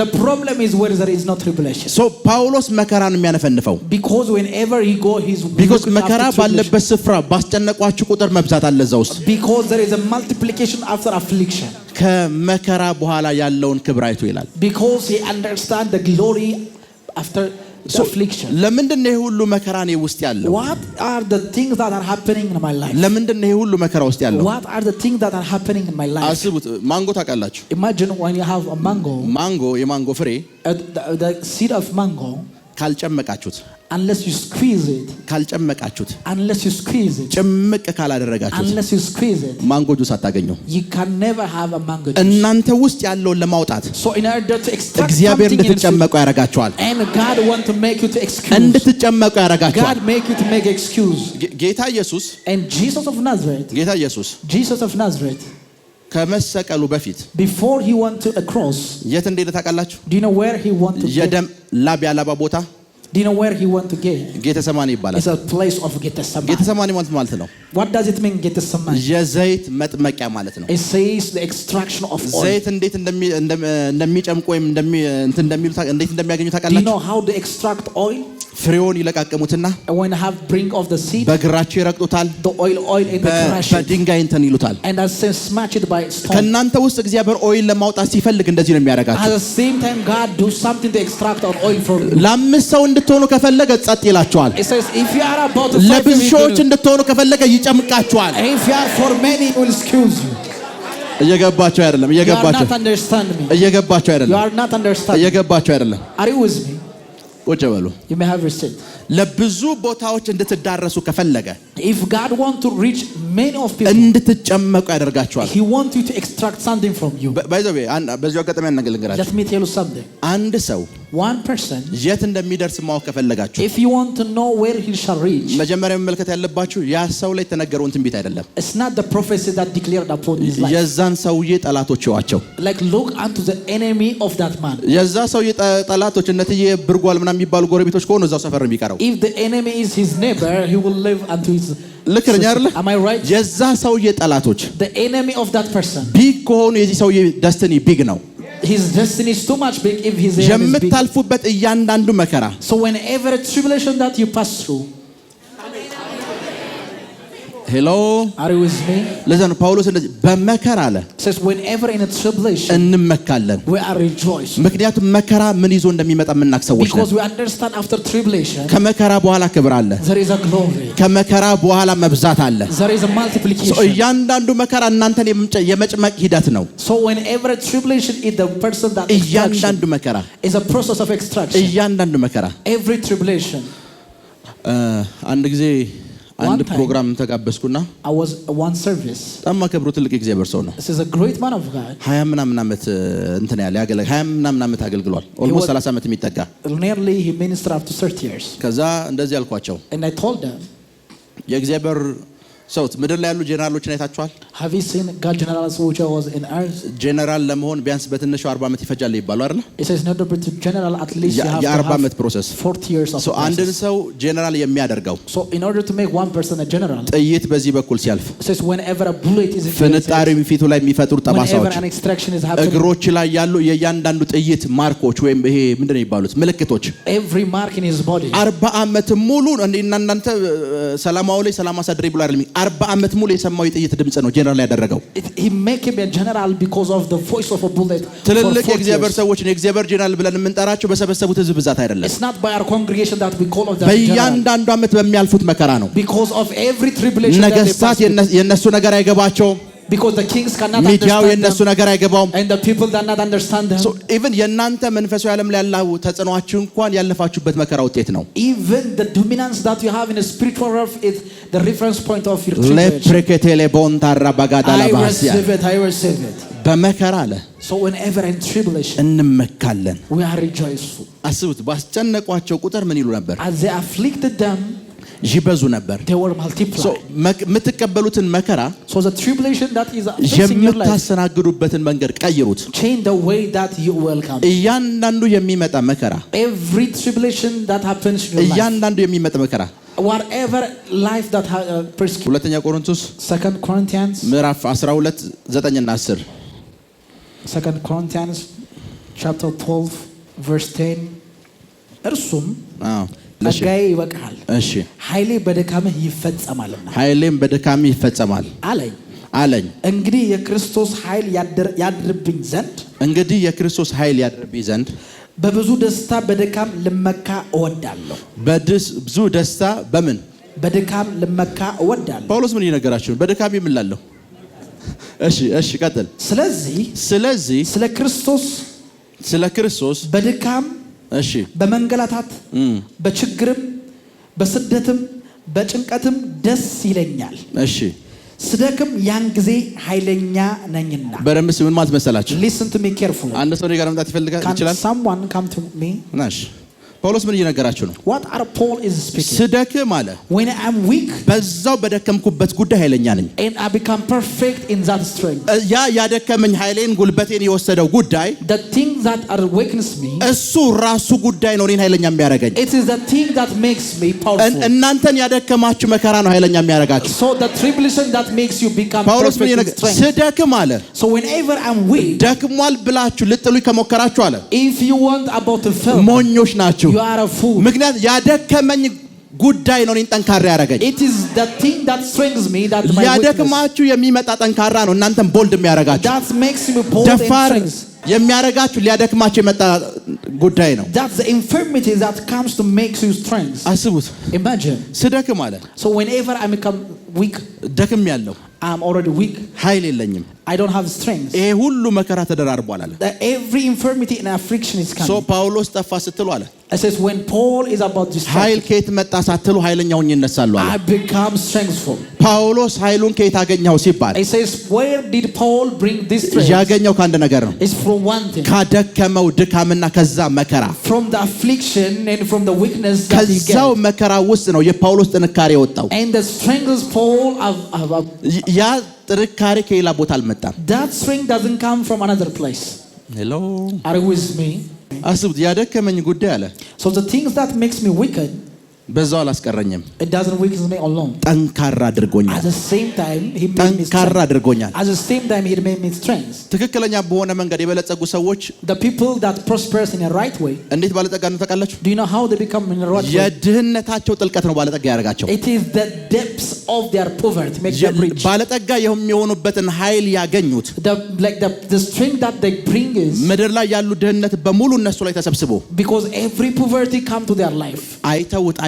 B: the problem is where there is no tribulation.
A: ሶ ጳውሎስ መከራን የሚያነፈንፈው
B: Because whenever he go, he's
A: because
B: looking
A: መከራ
B: after tribulation.
A: ባለበት ስፍራ ባስጨነቋችሁ ቁጥር መብዛት አለ እዛ ውስጥ።
B: Because there is a multiplication after affliction.
A: ከመከራ በኋላ ያለውን ክብር አይቶ ይላል።
B: Because he understands the glory after the affliction.
A: ለምንድን ነው ይሄ ሁሉ መከራ እኔ ውስጥ ያለው?
B: What are the things that are happening in my life?
A: ለምንድን ነው ይሄ ሁሉ መከራ ውስጥ ያለው?
B: What are the things that are happening in my life?
A: አስቡት፣ ማንጎ ታውቃላችሁ?
B: Imagine when you have a mango.
A: የማንጎ ፍሬ
B: The seed of mango,
A: ካልጨመቃችሁት
B: unless you squeeze it, unless you squeeze it,
A: ጭምቅ ካላደረጋችሁት
B: unless you squeeze it,
A: ማንጎ ጁስ አታገኙ።
B: you can never have a mango juice.
A: እናንተ ውስጥ ያለውን ለማውጣት
B: So in order to extract
A: እግዚአብሔር
B: something
A: እንድትጨመቁ ያደርጋችኋል።
B: and God want to make you to excuse.
A: እንድትጨመቁ ያደርጋችኋል።
B: God make you to make excuse.
A: ጌታ ኢየሱስ
B: And Jesus of Nazareth,
A: ከመሰቀሉ በፊት
B: before he went to a cross,
A: የት እንደሄደ ታውቃላችሁ?
B: do you know where he went to?
A: የደም ላብ ያላባ ቦታ
B: Do you know where he went to go?
A: ጌተሰማኒ ይባላል።
B: It's a place of Gethsemane.
A: ጌተሰማኒ ማለት ነው።
B: What does it mean, Gethsemane?
A: የዘይት መጥመቂያ ማለት ነው።
B: It says the extraction of oil.
A: ዘይት እንዴት እንደሚጨምቁ ወይም እንዴት እንደሚያገኙ ታውቃላችሁ?
B: Do you know how they extract oil?
A: ፍሬውን ይለቃቀሙትና
B: when have bring of the seed,
A: በግራቸው ይረግጡታል።
B: the oil in the crush
A: በድንጋይ እንትን ይሉታል።
B: and as smash it by stone.
A: ከናንተ ውስጥ እግዚአብሔር ኦይል ለማውጣት ሲፈልግ እንደዚህ ነው የሚያደርጋችሁ።
B: At the same time God do something to extract our oil from you.
A: ለአምስት ሰው እንድትሆኑ ከፈለገ ጸጥ ይላችኋል።
B: It says if you are about to
A: ለብዙ ሰዎች እንድትሆኑ ከፈለገ ይጨምቃችኋል።
B: if you are for many will excuse you.
A: እየገባችሁ አይደለም?
B: You are not understand me.
A: እየገባችሁ አይደለም?
B: You are not understand.
A: እየገባችሁ አይደለም?
B: Are you with me?
A: ቁጭ በሉ።
B: You may have your seat.
A: ለብዙ ቦታዎች እንድትዳረሱ ከፈለገ
B: if God want to reach many of people
A: እንድትጨመቁ ያደርጋችኋል።
B: he want you to extract something from you.
A: by the way በዚሁ አጋጣሚ ያናገለግላችሁ።
B: let me tell you something.
A: አንድ ሰው
B: one person
A: የት እንደሚደርስ ማወቅ ከፈለጋችሁ
B: if you want to know where he shall reach
A: መጀመሪያ መመልከት ያለባችሁ ያ ሰው ላይ የተነገረውን ትንቢት አይደለም።
B: it's not the prophecy that declared upon his life.
A: የዛን ሰውዬ ጠላቶች ይዋቸው።
B: like look unto the enemy of that man.
A: የዛ ሰውዬ ጠላቶች እነትዬ ብርጓል ምናምን የሚባሉ ጎረቤቶች ከሆኑ እዛው ሰፈር ነው የሚቀረው።
B: if the enemy is his neighbor he will live unto his
A: ልክ ነኝ አይደል?
B: am I right?
A: የዛ ሰውዬ ጠላቶች
B: the enemy of that person
A: ቢግ ከሆኑ የዚህ ሰውዬ ደስቲኒ ቢግ ነው።
B: his destiny is too much big if his enemy is big.
A: የምታልፉበት እያንዳንዱ መከራ
B: so whenever a tribulation that you pass through.
A: hello
B: are you with me?
A: ለዛ ነው ጳውሎስ እንደዚህ በመከራ አለ
B: says whenever in a tribulation
A: እንመካለን።
B: we are rejoicing.
A: ምክንያቱም መከራ ምን ይዞ እንደሚመጣ የምናውቅ ሰዎች ነን።
B: because we understand after tribulation
A: ከመከራ በኋላ ክብር አለ።
B: there is a glory.
A: ከመከራ በኋላ መብዛት አለ።
B: there is a multiplication.
A: እያንዳንዱ መከራ እናንተን የመጭመቅ ሂደት ነው።
B: so whenever a tribulation is the person that
A: እያንዳንዱ መከራ
B: is a process of extraction.
A: እያንዳንዱ መከራ
B: every tribulation.
A: አንድ ጊዜ አንድ ፕሮግራም ተጋበዝኩና
B: I was one service.
A: በጣም ማከብሩ ትልቅ እግዚአብሔር ሰው ነው።
B: this is a great man of God.
A: 20 ምናምን ዓመት እንትን ያለ 20 ምናምን ዓመት አገልግሏል። ኦልሞስት 30 ዓመት የሚጠጋ
B: nearly he ministered up to 30 years.
A: ከዛ እንደዚህ አልኳቸው
B: and I told them
A: የእግዚአብሔር ሰው ምድር ላይ ያሉ ጄነራሎችን አይታችኋል?
B: have you seen God generals which was in earth?
A: ጄነራል ለመሆን ቢያንስ በትንሹ 40 ዓመት ይፈጃል ይባሉ አይደል?
B: it says not to general at least you have to have
A: 40 ዓመት ፕሮሰስ
B: 40 years of
A: so አንድን ሰው ጄነራል የሚያደርገው
B: so in order to make one person a general
A: ጥይት በዚህ በኩል ሲያልፍ
B: it says whenever a bullet is
A: ፍንጣሪ ፊቱ ላይ የሚፈጥሩ ጠባሳዎች
B: whenever an extraction is happening
A: እግሮች ላይ ያሉ የእያንዳንዱ ጥይት ማርኮች ወይም ይሄ ምንድነው የሚባሉት ምልክቶች
B: every mark in his body
A: 40 ዓመት ሙሉ እናንተ ሰላማው ላይ ሰላም አሳድሪ ብሎ አይደለም 40 ዓመት ሙሉ የሰማው የጥይት ድምጽ ነው ጄነራል ያደረገው።
B: he make him a general because of the voice of a bullet.
A: ትልልቅ የእግዚአብሔር ሰዎች ነው የእግዚአብሔር ጄነራል ብለን የምንጠራቸው በሰበሰቡት ህዝብ ብዛት አይደለም።
B: it's not by our congregation that we call of that
A: በእያንዳንዱ ዓመት በሚያልፉት መከራ ነው።
B: because of every tribulation
A: ነገስታት የነሱ ነገር አይገባቸውም።
B: Because the kings cannot
A: ሚዲያው
B: understand
A: የነሱ
B: them.
A: ነገር አይገባውም።
B: And the people do not understand them.
A: So even የናንተ መንፈሳዊ ዓለም ላይ ያለው ተጽዕኖአችሁ እንኳን ያለፋችሁበት መከራ ውጤት ነው።
B: Even the dominance that you have in the spiritual realm is the reference point of your tribulation.
A: ለፕሬኬቴሌ ቦንታራ ባጋዳላ ባሲያ
B: I receive it.
A: በመከራ አለ
B: So whenever in tribulation
A: እንመካለን።
B: we are rejoiceful.
A: አስቡት ባስጨነቋቸው ቁጥር ምን ይሉ ነበር?
B: As they afflicted them,
A: ይበዙ ነበር።
B: they were multiplied.
A: የምትቀበሉትን መከራ
B: So the tribulation that is facing your life,
A: የምታስተናግዱበትን መንገድ ቀይሩት።
B: change the way that you welcome.
A: እያንዳንዱ የሚመጣ መከራ
B: Every tribulation that happens in your life,
A: እያንዳንዱ የሚመጣ መከራ
B: whatever life that persecution.
A: ሁለተኛ ቆሮንቶስ
B: 2 Corinthians
A: ምዕራፍ 12 9 እና 10
B: 2 Corinthians chapter 12 verse 10 እርሱም ጸጋዬ ይበቃል፣
A: እሺ
B: ኃይሌ በድካምህ ይፈጸማልና
A: ኃይሌም በድካምህ ይፈጸማል አለኝ።
B: እንግዲህ የክርስቶስ ኃይል ያድርብኝ ዘንድ በብዙ ደስታ በድካም ልመካ እወዳለሁ።
A: በብዙ ደስታ በምን
B: በድካም ልመካ እወዳለሁ።
A: ጳውሎስ ምን ይነገራችሁ? በድካም ይምላለሁ። እሺ ቀጥል። ስለዚህ ስለ ክርስቶስ በድካም በመንገላታት በችግርም በስደትም በጭንቀትም ደስ ይለኛል። ስደክም ያን ጊዜ ኃይለኛ ነኝና። በረምስ ምን ማለት መሰላችሁ?
B: Listen to me carefully.
A: አንድ ሰው ጋር መምጣት ይችላል?
B: Can someone come to me?
A: ናሽ ጳውሎስ ምን እየነገራችሁ ነው?
B: What are Paul is speaking?
A: ስደክም አለ
B: when I am weak,
A: በዛው በደከምኩበት ጉዳይ ኃይለኛ ነኝ።
B: and I become perfect in that strength.
A: ያ ያደከመኝ ኃይሌን ጉልበቴን የወሰደው ጉዳይ
B: the things that are weakens me,
A: እሱ ራሱ ጉዳይ ነው እኔን ኃይለኛ የሚያደርገኝ።
B: it is the thing that makes me powerful.
A: እናንተን ያደከማችሁ መከራ ነው ኃይለኛ የሚያደርጋችሁ።
B: so the tribulation that makes you become
A: ጳውሎስ ምን
B: perfect in strength.
A: ስደክም አለ
B: so whenever I'm weak,
A: ደክሟል ብላችሁ ልጥሉኝ ከሞከራችሁ አለ
B: if you want about to fail,
A: ሞኞች ናችሁ።
B: you are a fool.
A: ምክንያት ያደከመኝ ጉዳይ ነው እኔን ጠንካራ ያደረገኝ።
B: it is the thing that strengthens me that my
A: ያደክማችሁ የሚመጣ ጠንካራ ነው እናንተን ቦልድ የሚያደርጋችሁ።
B: that makes me bold and strength.
A: የሚያረጋችሁ ሊያደክማችሁ የመጣ ጉዳይ ነው።
B: that's the infirmity that comes to make you strength.
A: አስቡት።
B: imagine
A: ስደክም አለ
B: so whenever I become weak,
A: ደክም ያለው
B: I'm already weak,
A: ኃይል የለኝም፣
B: I don't have strength.
A: ይሄ ሁሉ መከራ ተደራርቧል አለ።
B: every infirmity and affliction is coming.
A: so ጳውሎስ ጠፋ ስትሉ አለ
B: it says when Paul is about this
A: ኃይል ከየት መጣ ሳትሉ ኃይለኛውን ይነሳሉ አለ።
B: I become strengthful.
A: ጳውሎስ ኃይሉን ከየት አገኘው ሲባል
B: it says where did Paul bring this strength?
A: ያገኘው ከአንድ ነገር ነው።
B: it's from one thing.
A: ካደከመው ድካምና ከዛ መከራ
B: from the affliction and from the weakness that he
A: ከዛው መከራ ውስጥ ነው የጳውሎስ ጥንካሬ ወጣው።
B: and the strength of Paul
A: ያ ጥንካሬ ከሌላ ቦታ አልመጣም።
B: that strength doesn't come from another place.
A: hello
B: are you with me?
A: አስቡት። ያደከመኝ ጉዳይ አለ
B: so the things that makes me weaken,
A: በዛው አላስቀረኝም፣
B: it doesn't weaken me alone.
A: ጠንካራ አድርጎኛል።
B: at the same time he made me
A: ጠንካራ አድርጎኛል።
B: at the same time he made me strength.
A: ትክክለኛ በሆነ መንገድ የበለጸጉ ሰዎች
B: the people that prospers in a right way,
A: እንዴት ባለጠጋ ነው ታውቃላችሁ?
B: do you know how they become in a right way?
A: የድህነታቸው ጥልቀት ነው ባለጠጋ ያደርጋቸው።
B: it is the depths of their poverty makes them rich.
A: ባለጠጋ የሚሆኑበትን ኃይል ያገኙት
B: the strength that they bring is
A: ምድር ላይ ያሉ ድህነት በሙሉ እነሱ ላይ ተሰብስቦ
B: because every poverty come to their life.
A: አይተውት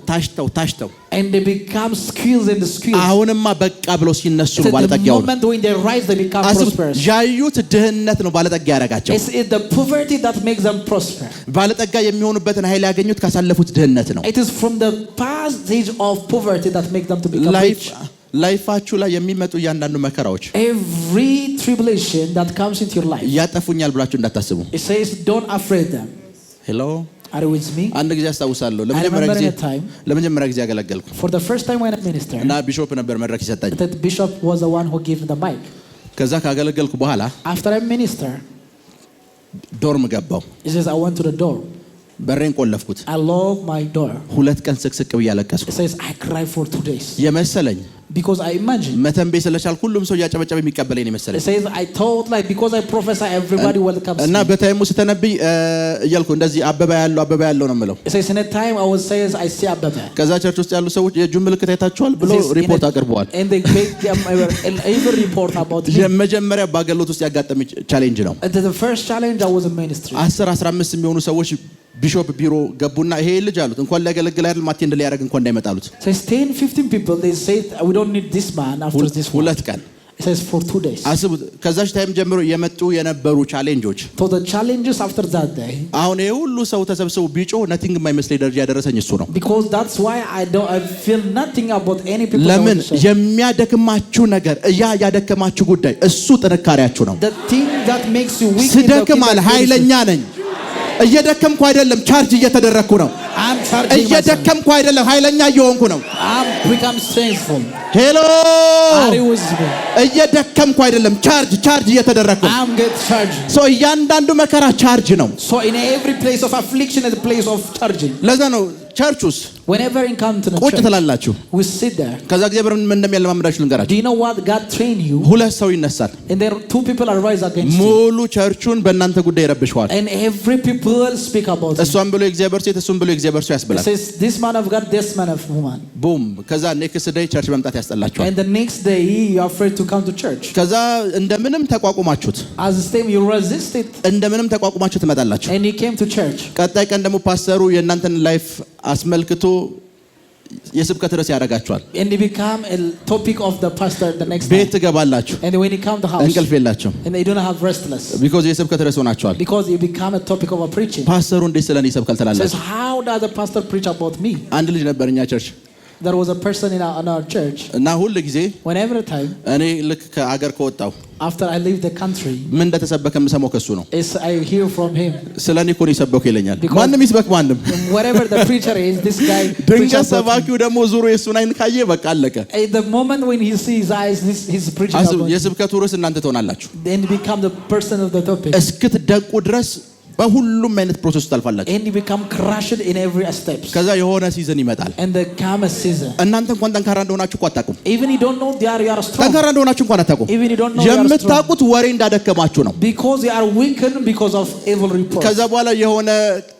A: ታሽተው
B: and they become skills in the skills.
A: አሁንማ በቃ ብሎ ሲነሱ ነው ባለጠጋ ያው።
B: the moment when they rise they become prosperous.
A: ያዩት ድህነት ነው ባለጠጋ ያደርጋቸው።
B: it's the poverty that makes them prosper.
A: ባለጠጋ የሚሆኑበትን ኃይል ያገኙት ካሳለፉት ድህነት ነው።
B: it is from the past stage of poverty that makes them to become rich.
A: ላይፋችሁ ላይ የሚመጡ እያንዳንዱ መከራዎች
B: every tribulation that comes into your life
A: ያጠፉኛል ብላችሁ እንዳታስቡ።
B: it says don't afraid them.
A: hello
B: are you with me?
A: አንድ ጊዜ አስታውሳለሁ ለመጀመሪያ ጊዜ ያገለገልኩ
B: for the first time when I ministered
A: እና ቢሾፕ ነበር መድረክ ይሰጣኝ።
B: the bishop was the one who gave the mic.
A: ከዛ ካገለገልኩ በኋላ
B: after I minister
A: ዶርም ገባው።
B: he says I went to the door,
A: በሬን ቆለፍኩት።
B: I locked my door.
A: 2 ቀን ስቅስቅ ብዬ አለቀስኩ።
B: it says I cried for 2 days
A: የመሰለኝ
B: because I imagine
A: መተንበይ ስለቻልኩ ሁሉም ሰው ያጨበጨበ የሚቀበለኝ የመሰለኝ።
B: it says I thought like because I prophesy everybody welcomes me.
A: እና በታይሙ ስተነብይ እያልኩ እንደዚህ አበባ ያለው ነው የምለው።
B: it says in a time I was says I see አበባ።
A: ከዛ ቸርች ውስጥ ያሉ ሰዎች የእጁ ምልክት አይታችኋል ብሎ ሪፖርት አቅርበዋል።
B: and they make them even report about me.
A: የመጀመሪያ ባገሎት ውስጥ ያጋጠመኝ ቻሌንጅ ነው።
B: the first challenge I was in ministry
A: 10-15 የሚሆኑ ሰዎች ቢሾፕ ቢሮ ገቡና ይሄ ልጅ አሉት እንኳን ሊያገለግል አይደል ማቴ እንደለ ያደርግ እንኳን እንዳይመጣሉት።
B: says 10-15 people they say we don't need this man after this one.
A: 2 ቀን
B: It says for 2 days.
A: አስቡት ከዛች ታይም ጀምሮ የመጡ የነበሩ ቻሌንጆች
B: So the challenges after that day.
A: አሁን ሁሉ ሰው ተሰብስቦ ቢጮ nothing የማይመስል ደረጃ ያደረሰኝ እሱ ነው።
B: Because that's why I feel nothing about any people.
A: ለምን የሚያደክማችሁ ነገር ያደከማችሁ ጉዳይ እሱ ጥንካሬያችሁ ነው።
B: The thing that makes you weak.
A: ስደክም አለ ኃይለኛ ነኝ። እየደከምኩ አይደለም ቻርጅ እየተደረኩ ነው። እየደከምኩ አይደለም ኃይለኛ እየሆንኩ ነው።
B: I'm become strengthful.
A: ሄሎ
B: Are you with me?
A: እየደከምኩ አይደለም ቻርጅ እየተደረኩ ነው።
B: I'm get charged.
A: ሶ እያንዳንዱ መከራ ቻርጅ ነው።
B: So in every place of affliction is a place of charging.
A: ለዛ ነው ቸርቹስ
B: whenever you come to the
A: ቁጭ
B: church
A: ትላላችሁ።
B: we sit there.
A: ከዛ እግዚአብሔር ምን እንደሚያለማምዳችሁ ልንገራችሁ።
B: Do you know what God trained you?
A: ሁለት ሰው ይነሳል።
B: And there 2 people arise against you.
A: ሙሉ ቸርቹን በእናንተ ጉዳይ ይረብሸዋል።
B: And every people speak about you.
A: እሷን ብሎ እግዚአብሔር ሴት እሱን ብሎ እግዚአብሔር ሰው ያስብላል።
B: Says this man of God, this man of woman.
A: ቡም ከዛ ኔክስት ዴይ ቸርች መምጣት ያስጠላችኋል።
B: And the next day you are afraid to come to church.
A: ከዛ እንደምንም ተቋቁማችሁት
B: As the same you resist it.
A: እንደምንም ተቋቁማችሁ ትመጣላችሁ።
B: And you came to church.
A: ቀጣይ ቀን ደግሞ ፓስተሩ የእናንተን ላይፍ አስመልክቶ የስብከት ርዕስ ያደርጋችኋል።
B: And you become a topic of the pastor the next day.
A: ቤት ትገባላችሁ።
B: And when you come to house.
A: እንቅልፍ የላችሁም።
B: And you don't have restless.
A: because የስብከት ርዕስ ሆናችኋል።
B: Because you become a topic of a preaching.
A: ፓስተሩ እንዴት ስለኔ ይሰብካል ትላላችሁ።
B: Says how does the pastor preach about me?
A: አንድ ልጅ ነበር እኛ ቸርች
B: There was a person in our church.
A: እና ሁሉ ጊዜ
B: Whenever time.
A: እኔ ልክ ከአገር ከወጣው
B: After I leave the country.
A: ምን እንደተሰበከ የምሰማው ከሱ ነው።
B: I hear from him.
A: ስለኔ እኮ ነው ይሰበኩ ይለኛል። ማንም ይስበክ ማንም።
B: Wherever the preacher is, this guy.
A: ድንገት ሰባኪው ደግሞ ዙሮ የሱን አይን ካየ በቃ አለቀ።
B: At the moment when he sees his eyes, he's preaching about.
A: የስብከቱ ርዕስ እናንተ ትሆናላችሁ።
B: Then you become the person of the topic.
A: እስክትደቁ ድረስ በሁሉም አይነት ፕሮሰስ ታልፋላችሁ።
B: And you become crushed in every step.
A: ከዛ የሆነ ሲዝን ይመጣል።
B: And there comes a season.
A: እናንተ እንኳን ጠንካራ እንደሆናችሁ እኮ አታውቁም።
B: Even you don't know you are strong.
A: ጠንካራ እንደሆናችሁ እንኳን አታውቁም።
B: Even you don't know you are strong.
A: የምታውቁት ወሬ እንዳደከማችሁ ነው።
B: Because you are weakened because of evil reports.
A: ከዛ በኋላ የሆነ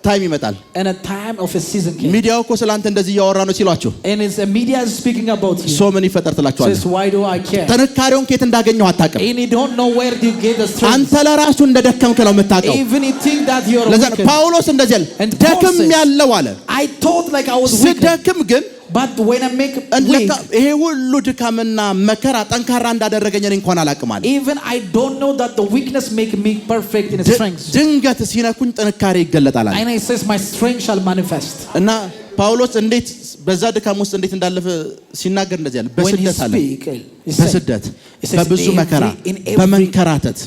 A: ታይም ይመጣል።
B: And a time of a season came.
A: ሚዲያው እኮ ስላንተ እንደዚህ እያወራ ነው ሲሏችሁ
B: And it's the media is speaking about you.
A: ሶ ምን ይፈጠር ትላችኋለህ።
B: Says why do I care?
A: ጥንካሬውን ከየት እንዳገኘው አታውቅም።
B: And you don't know where you get the strength.
A: አንተ ለራሱ እንደደከምክ ነው የምታውቀው።
B: Even you think that you are weak.
A: ጳውሎስ እንደዚህ አለ ደክም ያለው አለ።
B: I thought like I was weak.
A: ስደክም ግን
B: But when I make weak,
A: ይሄ ሁሉ ድካምና መከራ ጠንካራ እንዳደረገኝ እኔ እንኳን አላውቅም አለ።
B: even I don't know that the weakness make me perfect in strength.
A: ድንገት ሲነኩኝ ጥንካሬ ይገለጣል አለ።
B: And it says my strength shall manifest.
A: እና ጳውሎስ እንዴት በዛ ድካም ውስጥ እንዴት እንዳለፈ ሲናገር እንደዚህ አለ። በስደት አለ በስደት በብዙ መከራ በመንከራተት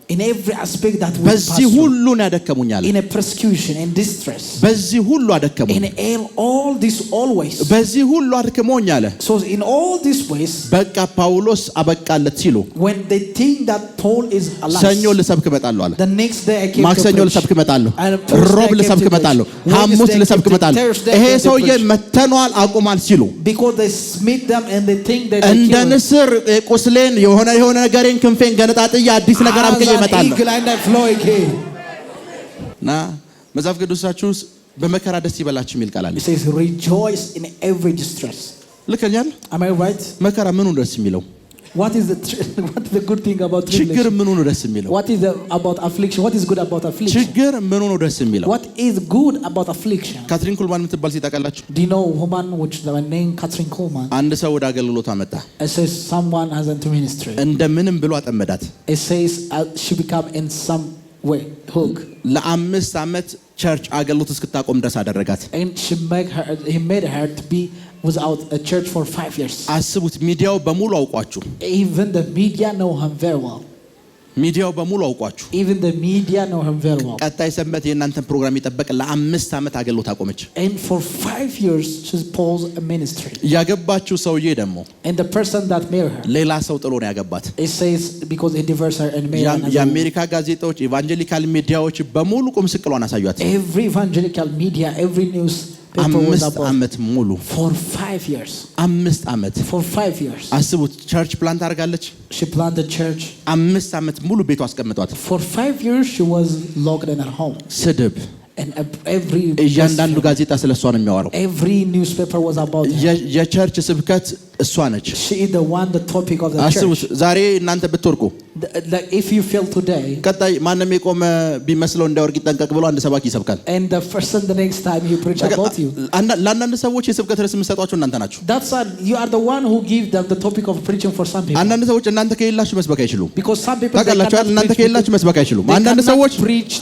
B: in every aspect that we
A: በዚህ ሁሉ ነው ያደከሙኛል።
B: in a persecution and distress.
A: በዚህ ሁሉ አደከሙ።
B: in all this always.
A: በዚህ ሁሉ አደከሙኛል።
B: So in all these ways
A: በቃ ጳውሎስ አበቃለት ሲሉ
B: when they think that Paul is alive.
A: ሰኞ ልሰብክ እመጣለሁ አለ።
B: The next day I came to
A: ማክሰኞ ልሰብክ እመጣለሁ፣ ሮብ ልሰብክ እመጣለሁ፣ ሐሙስ ልሰብክ እመጣለሁ። ይሄ ሰውዬ መተኗል አቁማል ሲሉ
B: because they smite them and they think that
A: እንደ ንስር ቁስሌን የሆነ ነገሬን ክንፌን ገነጣጥያ አዲስ ነገር አብቀኝ ይመጣል እና መጽሐፍ ቅዱሳችሁ በመከራ ደስ ይበላችሁ የሚል ቃል አለ።
B: It says rejoice in every distress.
A: ልከኛል።
B: Am I right?
A: መከራ ምኑ ደስ የሚለው?
B: What is the good thing about tribulation?
A: ችግር ምኑ ነው ደስ የሚለው?
B: What is about affliction? What is good about affliction?
A: ችግር ምኑ ነው ደስ የሚለው?
B: What is good about affliction?
A: ካትሪን ኩልማን የምትባል ሴት ታውቃላችሁ?
B: Do you know woman which the name Catherine Kuhlman?
A: አንድ ሰው ወደ አገልግሎት አመጣ።
B: It says someone has entered ministry.
A: እንደምንም ብሎ አጠመዳት።
B: It says she become in some way hook.
A: ለ5 ዓመት ቸርች አገልግሎት እስክታቆም ድረስ አደረጋት።
B: And he made her to be without a church for 5 years.
A: አስቡት፣ ሚዲያው በሙሉ አውቋችሁ።
B: Even the media know him very well.
A: ሚዲያው በሙሉ አውቋችሁ።
B: Even the media know him very well.
A: ቀጣይ ሰንበት የእናንተን ፕሮግራም ይጠበቅ ለ5 ዓመት አገልግሎት አቆመች።
B: And for 5 years she paused a ministry.
A: ያገባችው ሰውዬ ደግሞ
B: And the person that married her,
A: ሌላ ሰው ጥሎ ነው ያገባት።
B: it says because he divorced her and married another.
A: የአሜሪካ ጋዜጣዎች ኢቫንጀሊካል ሚዲያዎች በሙሉ ቁም ስቅሏን አሳዩት።
B: Every evangelical media, every news
A: 5 ዓመት ሙሉ
B: for 5 years.
A: 5 ዓመት
B: For 5 years.
A: አስቡት፣ ቸርች ፕላንት አድርጋለች።
B: She planted church.
A: 5 ዓመት ሙሉ ቤቷ አስቀምጧት።
B: For 5 years she was locked in her home.
A: ስድብ
B: And every
A: እያንዳንዱ ጋዜጣ ስለሷ ነው የሚያወራው።
B: every newspaper was about her.
A: የቸርች ስብከት እሷ ነች።
B: She is the one, the topic of the church.
A: አስቡት፣ ዛሬ እናንተ ብትወርቁ
B: Like if you fail today,
A: ቀጣይ ማንም የቆመ ቢመስለው እንዳይወርቅ ይጠንቀቅ ብሎ አንድ ሰባኪ ይሰብካል።
B: and the person the next time he preach about you.
A: ለአንዳንድ ሰዎች የስብከት ርዕስ የምትሰጧቸው እናንተ ናችሁ።
B: That's why you are the one who give them the topic of preaching for some people.
A: አንዳንድ ሰዎች እናንተ ከሌላችሁ መስበክ አይችሉም።
B: Because some people
A: ታውቃላችሁ እናንተ ከሌላችሁ መስበክ አይችሉም። አንዳንድ ሰዎች
B: preach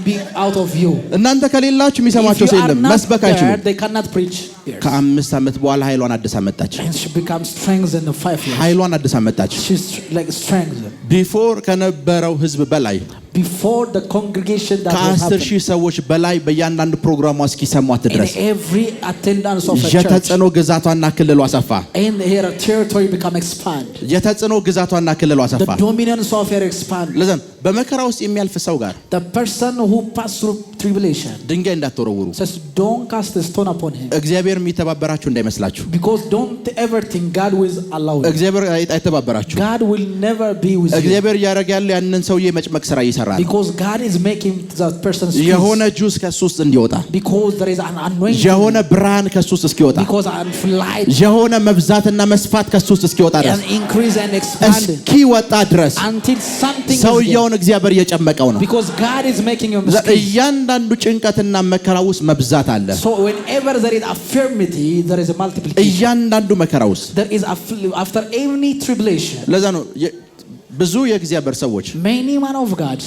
B: be out of you.
A: እናንተ ከሌላችሁ የሚሰማቸው ሰው የለም መስበክ አይችሉም።
B: They cannot preach.
A: ከ5 ዓመት በኋላ ኃይሏን አድሳ መጣች።
B: And she becomes strengthened in 5 years.
A: ኃይሏን አድሳ መጣች።
B: She's like strengthened.
A: ቢፎር ከነበረው ህዝብ በላይ
B: before the congregation that was
A: ከ10 ሺህ ሰዎች በላይ በእያንዳንዱ ፕሮግራሟ እስኪሰሟት ድረስ
B: in every attendance of a church
A: የተጽዕኖ ግዛቷና ክልሏ ሰፋ።
B: and her territory become expand.
A: የተጽዕኖ ግዛቷና ክልሏ ሰፋ።
B: The dominance of her expand.
A: ለዛም በመከራ ውስጥ የሚያልፍ ሰው ጋር
B: the person who pass through tribulation
A: ድንጋይ እንዳትወረውሩ
B: says don't cast a stone upon him.
A: እግዚአብሔር የሚተባበራችሁ እንዳይመስላችሁ።
B: because don't ever think God will allow you.
A: እግዚአብሔር አይተባበራችሁ።
B: God will never be with you.
A: እግዚአብሔር ያረጋ ያለው ያንን ሰውዬ መጭመቅ ስራ ይሰራል።
B: because God is making that person's
A: የሆነ ጁስ ከሱ ውስጥ እንዲወጣ
B: because there is an anointing
A: የሆነ ብርሃን ከሱ ውስጥ እስኪወጣ
B: because an light
A: የሆነ መብዛትና መስፋት ከሱ ውስጥ እስኪወጣ ድረስ
B: and increase and expand
A: እስኪወጣ ድረስ
B: until something
A: ሰውየውን እግዚአብሔር እየጨመቀው ነው።
B: because God is making him
A: እያንዳንዱ ጭንቀትና መከራ ውስጥ መብዛት አለ።
B: so whenever there is affirmity there is a multiplication.
A: እያንዳንዱ መከራ ውስጥ
B: there is after any tribulation
A: ለዛ ነው ብዙ የእግዚአብሔር ሰዎች
B: many man of God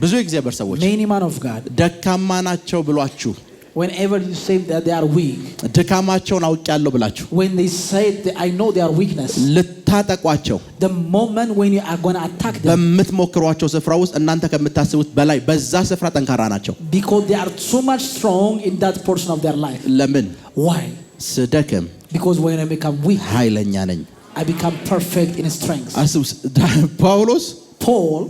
A: ብዙ የእግዚአብሔር ሰዎች
B: many man of God
A: ደካማ ናቸው ብሏችሁ
B: whenever you say that they are weak
A: ድካማቸውን አውቃለሁ ብላችሁ
B: when they say that I know their weakness
A: ልታጠቋቸው
B: the moment when you are going to attack them
A: በምትሞክሯቸው ስፍራ ውስጥ እናንተ ከምታስቡት በላይ በዛ ስፍራ ጠንካራ ናቸው
B: because they are so much strong in that portion of their life.
A: ለምን
B: why?
A: ስደክም
B: because when I become weak
A: ኃይለኛ ነኝ
B: I become perfect in strength.
A: አስቡስ ጳውሎስ
B: Paul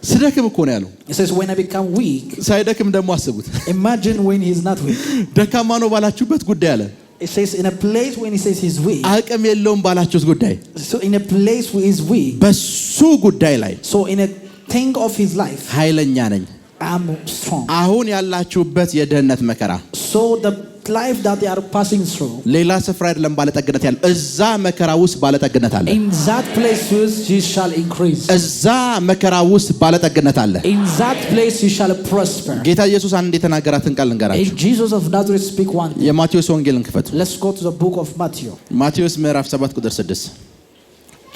A: ስደክም እኮ ነው ያለው።
B: he says when I become weak
A: ሳይደክም ደግሞ አስቡት
B: imagine when he is not weak.
A: ደካማ ነው ባላችሁበት ጉዳይ አለ
B: it says in a place when he says he's weak
A: አቅም የለውም ባላችሁት ጉዳይ
B: so in a place where he is weak
A: በሱ ጉዳይ ላይ
B: so in a thing of his life
A: ኃይለኛ ነኝ
B: I'm strong.
A: አሁን ያላችሁበት የድህነት መከራ
B: so the life that they are passing through
A: ሌላ ስፍራ አይደለም ባለጠግነት ያለው እዛ መከራ ውስጥ ባለጠግነት አለ
B: in that place you shall increase
A: እዛ መከራ ውስጥ ባለጠግነት አለ
B: in that place you shall prosper.
A: ጌታ ኢየሱስ አንድ የተናገራትን ቃል እንገራችሁ
B: Jesus of Nazareth speak one thing.
A: የማቴዎስ ወንጌልን ክፈቱ
B: let's go to the book of Matthew
A: ማቴዎስ ምዕራፍ 7 ቁጥር 6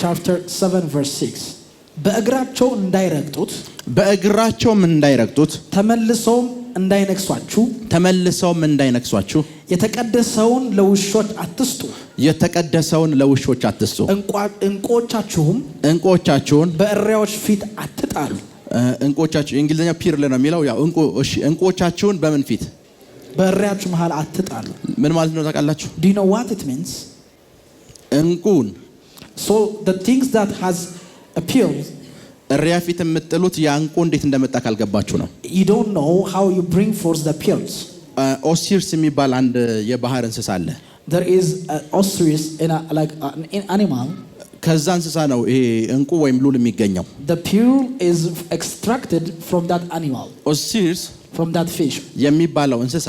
B: chapter 7 verse 6 በእግራቸው እንዳይረግጡት ተመልሰውም እንዳይነክሷችሁ የተቀደሰውን ለውሾች አትስጡ እንቆቻችሁን በእሪያዎች ፊት አትጣሉ። እንቆቻችሁ እንግሊዘኛ ፒርል ነው የሚለው ያው እንቆቻችሁን በምን ፊት በእሪያችሁ መሃል አትጣሉ። ምን ማለት ነው ታውቃላችሁ? do you know what it means? እንቁን so the things that has appeared እሪያ ፊት የምትጥሉት ያ እንቁ እንዴት እንደመጣ ካልገባችሁ ነው። you don't know how you bring forth the pearls. ኦሲርስ የሚባል አንድ የባህር እንስሳ አለ። there is an ostrich in like an animal. ከዛ እንስሳ ነው ይሄ እንቁ ወይም ሉል የሚገኘው። the pearl is extracted from that animal. ostrich from that fish የሚባለው እንስሳ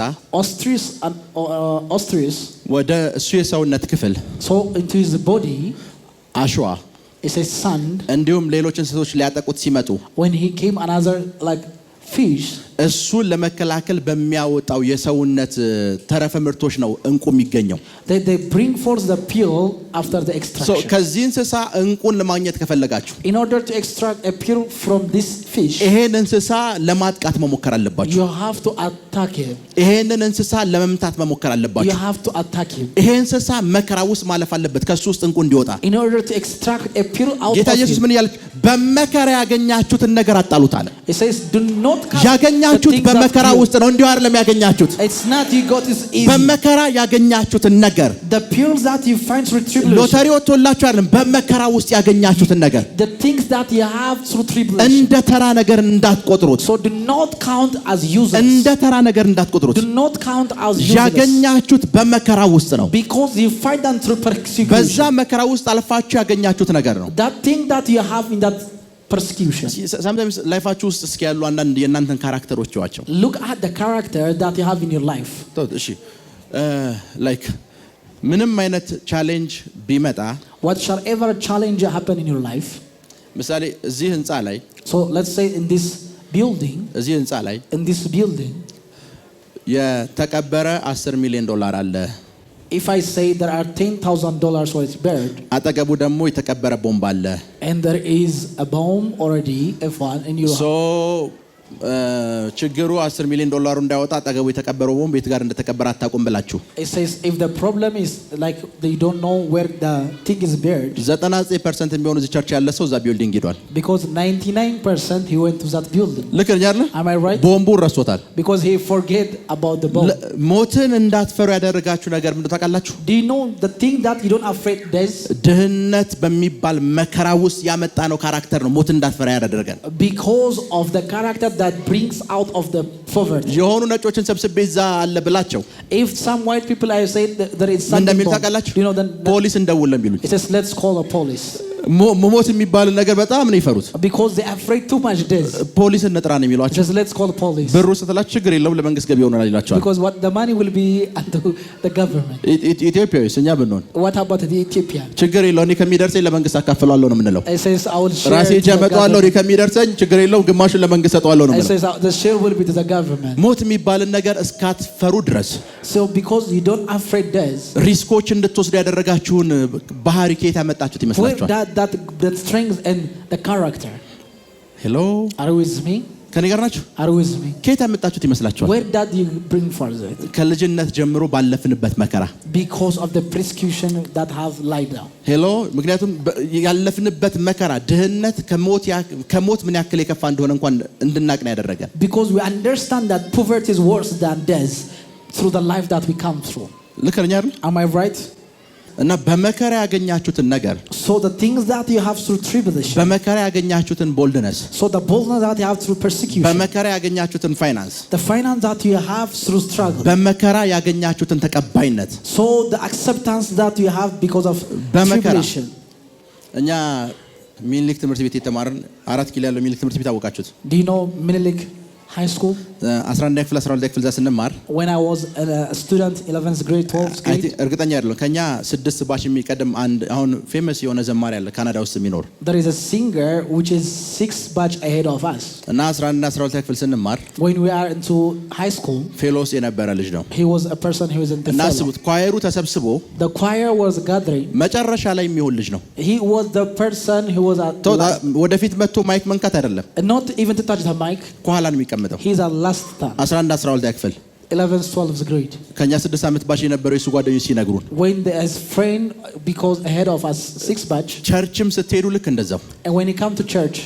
B: ostrich ወደ እሱ የሰውነት ክፍል so into his body አሸዋ it's a sand እንዲሁም ሌሎች እንስሶች ሊያጠቁት ሲመጡ when he came another like fish እሱን ለመከላከል በሚያወጣው የሰውነት ተረፈ ምርቶች ነው እንቁ የሚገኘው። they bring forth the pearl after the extraction. so ከዚህ እንስሳ እንቁን ለማግኘት ከፈለጋችሁ in order to extract a pearl from this fish ይሄን እንስሳ ለማጥቃት መሞከር አለባችሁ። you have to attack him. ይሄንን እንስሳ ለመምታት መሞከር አለባችሁ። you have to attack him. ይሄ እንስሳ መከራ ውስጥ ማለፍ አለበት ከሱ ውስጥ እንቁ እንዲወጣ in order to extract a pearl out of him. ጌታ ኢየሱስ ምን ያለ በመከራ ያገኛችሁትን ነገር አጣሉት አለ። it says do not ያገኛችሁት በመከራ ውስጥ ነው እንዲሁ አይደለም ያገኛችሁት። it's not you got is easy በመከራ ያገኛችሁትን ነገር the pearls that you find through tribulation ሎተሪ ወጥቶላችሁ አይደለም በመከራ ውስጥ ያገኛችሁትን ነገር the things that you have through tribulation እንደ ተራ ነገር እንዳትቆጥሩት so do not count as useless እንደ ተራ ነገር እንዳትቆጥሩት do not count as useless ያገኛችሁት በመከራ ውስጥ ነው because you find them through persecution በዛ መከራ ውስጥ አልፋችሁ ያገኛችሁት ነገር ነው that thing that you have in that persecution. sometimes ላይፋችሁ ውስጥ እስኪ ያሉ አንዳንድ የእናንተን ካራክተሮች ዋቸው look at the character that you have in your life. እሺ like ምንም አይነት ቻሌንጅ ቢመጣ what shall ever challenge happen in your life
A: ምሳሌ እዚህ ህንጻ ላይ
B: So let's say in this building,
A: እዚህ ህንጻ ላይ
B: in this building,
A: የተቀበረ $10 million አለ።
B: if I say there are $10,000 worth buried,
A: አጠገቡ ደግሞ የተቀበረ ቦምብ አለ።
B: and there is a bomb already, F1 in your
A: so ችግሩ $10 million እንዳይወጣ አጠገቡ የተቀበረው ቦምብ የት ጋር እንደተቀበረ አታውቁም ብላችሁ
B: it says if the problem is like they don't know where the thing is buried,
A: 99% የሚሆኑ እዚህ ቸርች ያለ ሰው እዛ ቢልዲንግ ሄዷል።
B: because 99% he went to that building.
A: ልክ ነኝ አይደል?
B: Am I right?
A: ቦምቡን ረስቶታል።
B: because he forget about the bomb.
A: ሞትን እንዳትፈሩ ያደረጋችሁ ነገር ምንድነው ታውቃላችሁ?
B: Do you know the thing that you don't afraid death?
A: ድህነት በሚባል መከራ ውስጥ ያመጣ ነው ካራክተር ነው ሞትን እንዳትፈራ ያደረገን።
B: because of the character that brings out of the poverty.
A: የሆኑ ነጮችን ሰብስቤ እዛ አለ ብላቸው
B: if some white people I say there is something
A: ታውቃላችሁ?
B: you know then
A: ፖሊስ እንደውል የሚሉኝ
B: it says let's call the police.
A: ሞት የሚባል ነገር በጣም ነው ይፈሩት።
B: because they are afraid too much death.
A: ፖሊስ እንጥራ ነው የሚሏቸው።
B: just let's call the police.
A: ብሩ ስትላችሁ ችግር የለውም ለመንግስት ገቢ ይሆናል ይላቸዋል።
B: because what the money will be unto the government.
A: ኢትዮጵያዊስ እኛ ብንሆን
B: what about the Ethiopian?
A: ችግር የለውም እኔ ከሚደርሰኝ ለመንግስት አካፍላለሁ ነው የምንለው።
B: it says I will share
A: ራሴ ጀመጣለሁ እኔ ከሚደርሰኝ ችግር የለውም ግማሹን ለመንግስት ሰጠዋለሁ ነው
B: የምንለው። it says the share will be to the government.
A: ሞት የሚባል ነገር እስካትፈሩ ድረስ
B: so because you don't afraid death,
A: ሪስኮች እንድትወስዱ ያደረጋችሁን ባህሪ ከየት ያመጣችሁት ይመስላችኋል?
B: that strength and the character.
A: hello
B: are you with me?
A: ከኔ ጋር ናችሁ?
B: are you with me?
A: ከየት ያመጣችሁት ይመስላችኋል?
B: where did you bring further?
A: ከልጅነት ጀምሮ ባለፍንበት መከራ
B: because of the persecution that have laid down.
A: hello ምክንያቱም ያለፍንበት መከራ ድህነት ከሞት ምን ያክል የከፋ እንደሆነ እንኳን እንድናቅ ነው ያደረገን።
B: because we understand that poverty is worse than death through the life that we come through.
A: ልክ ነኝ አይደል?
B: am I right?
A: እና በመከራ ያገኛችሁትን ነገር
B: so the things that you have through tribulation,
A: በመከራ ያገኛችሁትን boldness,
B: so the boldness that you have through persecution,
A: በመከራ ያገኛችሁትን finance,
B: the finance that you have through struggle,
A: በመከራ ያገኛችሁትን ተቀባይነት,
B: so the acceptance that you have because of tribulation.
A: እኛ ሚኒሊክ ትምህርት ቤት የተማርን 4 ኪሎ ያለው ሚኒሊክ ትምህርት ቤት አወቃችሁት?
B: do you know Minilik high school?
A: 11 ክፍል 12 ክፍል ስንማር
B: when I was a student 11th grade 12th grade,
A: እርግጠኛ አይደለም ከኛ 6 ባች የሚቀደም አንድ አሁን ፌመስ የሆነ ዘማሪ አለ ካናዳ ውስጥ የሚኖር
B: there is a singer which is 6 batch ahead of us.
A: እና 11 እና 12 ክፍል ስንማር
B: when we are into high school
A: ፌሎስ የነበረ ልጅ ነው።
B: he was a person who was in the
A: እና አስቡት ኳየሩ ተሰብስቦ
B: the choir was gathering
A: መጨረሻ ላይ የሚሆን ልጅ ነው።
B: he was the person who was
A: ወደፊት መጥቶ ማይክ መንካት አይደለም
B: not even to touch the mic,
A: ከኋላ ነው የሚቀመጠው።
B: he's a last time
A: 11 12 ክፍል
B: 11th 12th grade
A: ከኛ 6 ዓመት ባሽ የነበረው የሱ ጓደኞች ሲነግሩን
B: when his friend because ahead of us 6 batch
A: ቸርችም ስትሄዱ ልክ እንደዛው
B: and when he come to church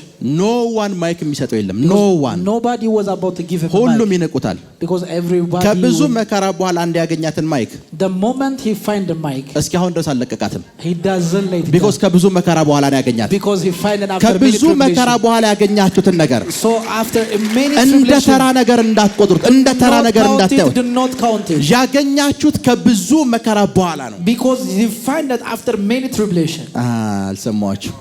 A: no one ማይክ የሚሰጠው የለም no one
B: nobody was about to give him
A: ሁሉም ይነቁታል
B: because everybody
A: ከብዙ መከራ በኋላ አንድ ያገኛትን ማይክ
B: the moment he find the mic
A: እስኪ አሁን ድረስ አለቀቃትም
B: he doesn't let
A: because ከብዙ መከራ በኋላ ነው ያገኛት
B: because he find it after
A: ከብዙ መከራ በኋላ ያገኛችሁትን ነገር
B: so after many
A: እንደ ተራ ነገር እንዳትቆጥሩት እንደ ተራ ነገር እንዳታዩት
B: do not count it
A: ያገኛችሁት ከብዙ መከራ በኋላ ነው
B: because you find that after many tribulation
A: አልሰማችሁ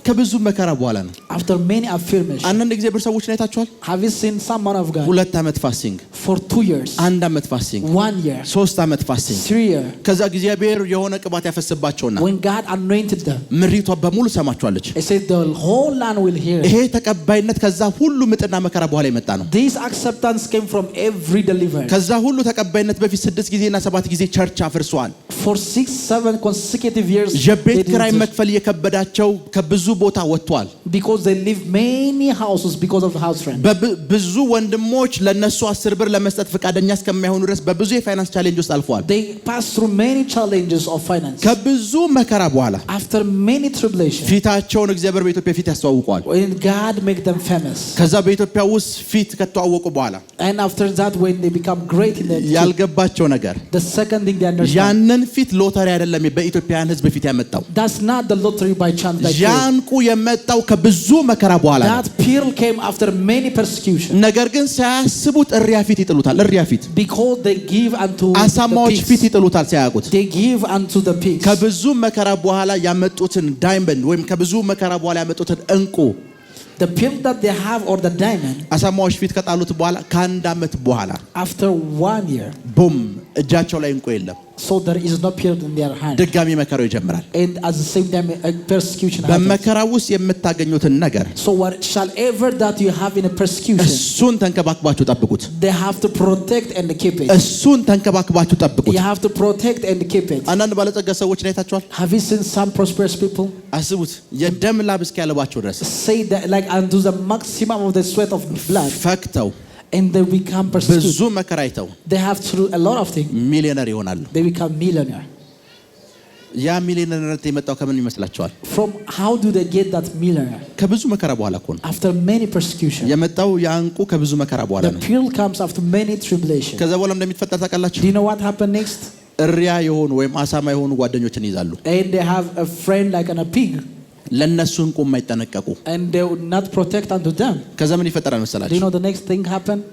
A: ከብዙ መከራ በኋላ ነው
B: after many affirmation
A: አንድ ጊዜ ብር ሰዎችን አይታችኋል?
B: have you seen some man of God
A: 2 ዓመት ፋስቲንግ
B: for 2 years
A: 1 ዓመት ፋስቲንግ
B: 1 year
A: 3 ዓመት ፋስቲንግ
B: 3 year
A: ከዛ እግዚአብሔር የሆነ ቅባት ያፈስባቸውና
B: when God anointed them
A: ምሪቷ በሙሉ ሰማቸዋለች።
B: it said the whole land will hear
A: ይሄ ተቀባይነት ከዛ ሁሉ ምጥና መከራ በኋላ የመጣ ነው።
B: this acceptance came from every deliverance
A: ከዛ ሁሉ ተቀባይነት በፊት 6 ጊዜና 7 ጊዜ ቸርች አፍርሰዋል።
B: for 6-7 consecutive years
A: የቤት ኪራይ መክፈል የከበዳቸው ከብዙ ቦታ ወጥቷል
B: because they live many houses because of house rent
A: ብዙ ወንድሞች ለነሱ 10 ብር ለመስጠት ፈቃደኛ እስከማይሆኑ ድረስ በብዙ የፋይናንስ ቻሌንጅ ውስጥ አልፈዋል።
B: they pass through many challenges of finance
A: ከብዙ መከራ በኋላ
B: after many tribulation
A: ፊታቸውን እግዚአብሔር በኢትዮጵያ ፊት ያስተዋውቀዋል።
B: when God make them famous
A: ከዛ በኢትዮጵያ ውስጥ ፊት ከተዋወቁ በኋላ
B: and after that when they become great in the
A: ያልገባቸው ነገር
B: the second thing they understand
A: ያንን ፊት ሎተሪ አይደለም በኢትዮጵያን ሕዝብ ፊት ያመጣው
B: that's not the lottery by chance like
A: ያንቁ የመጣው ከብዙ መከራ በኋላ
B: that pearl came after many persecution
A: ነገር ግን ሳያስቡት እሪያ ፊት ይጥሉታል። እሪያ ፊት
B: because they give unto
A: አሳማዎች ፊት ይጥሉታል ሳያውቁት
B: they give unto the pigs
A: ከብዙ መከራ በኋላ ያመጡትን ዳይመንድ ወይም ከብዙ መከራ በኋላ ያመጡትን እንቁ
B: the pearl that they have or the diamond
A: አሳማዎች ፊት ከጣሉት በኋላ ከአንድ ዓመት በኋላ
B: after 1 year
A: ቡም እጃቸው ላይ እንቁ የለም።
B: So there is no pearl in their hand.
A: ድጋሚ መከራው ይጀምራል።
B: And at the same time persecution happens.
A: በመከራው ውስጥ የምታገኙትን ነገር
B: So whatsoever that you have in a persecution,
A: እሱን ተንከባክባችሁ ጠብቁት።
B: they have to protect and keep it.
A: እሱን ተንከባክባችሁ ጠብቁት።
B: You have to protect and keep it.
A: አንዳንድ ባለጸጋ ሰዎችን አይታችኋል?
B: Have you seen some prosperous people?
A: አስቡት የደም ላብ እስኪያለባቸው ድረስ
B: Say that like unto the maximum of the sweat of blood.
A: ፈክተው
B: And they become persecuted.
A: ብዙ መከራ አይተው
B: They have through a lot of things.
A: ሚሊዮነር ይሆናሉ።
B: They become millionaire.
A: ያ ሚሊዮነርነት የመጣው ከምን ይመስላችኋል?
B: From how do they get that millionaire?
A: ከብዙ መከራ በኋላ እኮ ነው።
B: After many persecution.
A: የመጣው ያ እንቁ ከብዙ መከራ በኋላ
B: The
A: ነው።
B: pearl comes after many tribulation.
A: ከዛ በኋላ እንደሚፈጠር ታውቃላችሁ?
B: Do you know what happened next?
A: እሪያ የሆኑ ወይም አሳማ የሆኑ ጓደኞችን ይዛሉ።
B: And they have a friend like a pig.
A: ለነሱ እንቁ የማይጠነቀቁ
B: And they would not protect unto them.
A: ከዛ ምን ይፈጠራል
B: Do
A: መሰላችሁ?
B: you know the next thing happened?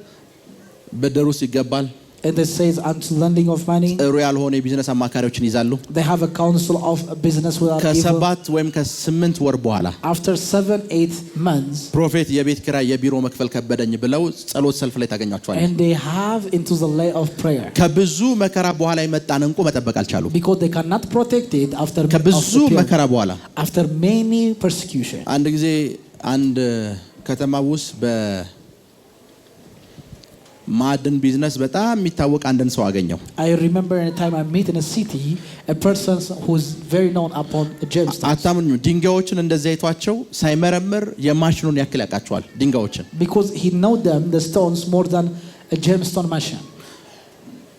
A: ብድር ውስጥ ይገባል።
B: And they says unto lending of money.
A: ጥሩ ያልሆነ የቢዝነስ አማካሪዎችን ይዛሉ።
B: They have a council of business without evil.
A: ከሰባት ወይም ከስምንት ወር በኋላ
B: After 7-8 months.
A: ፕሮፌት የቤት ኪራይ የቢሮ መክፈል ከበደኝ ብለው ጸሎት ሰልፍ ላይ ታገኛቸዋል።
B: And they have into the lay of prayer.
A: ከብዙ መከራ በኋላ የመጣን እንቁ መጠበቅ አልቻሉም።
B: Because they cannot protect it after
A: ከብዙ መከራ በኋላ
B: after many persecution.
A: አንድ ጊዜ አንድ ከተማ ውስጥ በማዕድን ቢዝነስ በጣም የሚታወቅ አንድን ሰው አገኘው።
B: I remember in a time I meet in a city a person who's very known upon the gemstones.
A: አታምኑ ድንጋዮችን እንደዚህ አይቷቸው ሳይመረምር የማሽኑን ያክል ያውቃቸዋል ድንጋዮችን።
B: Because he know them the stones more than a gemstone machine.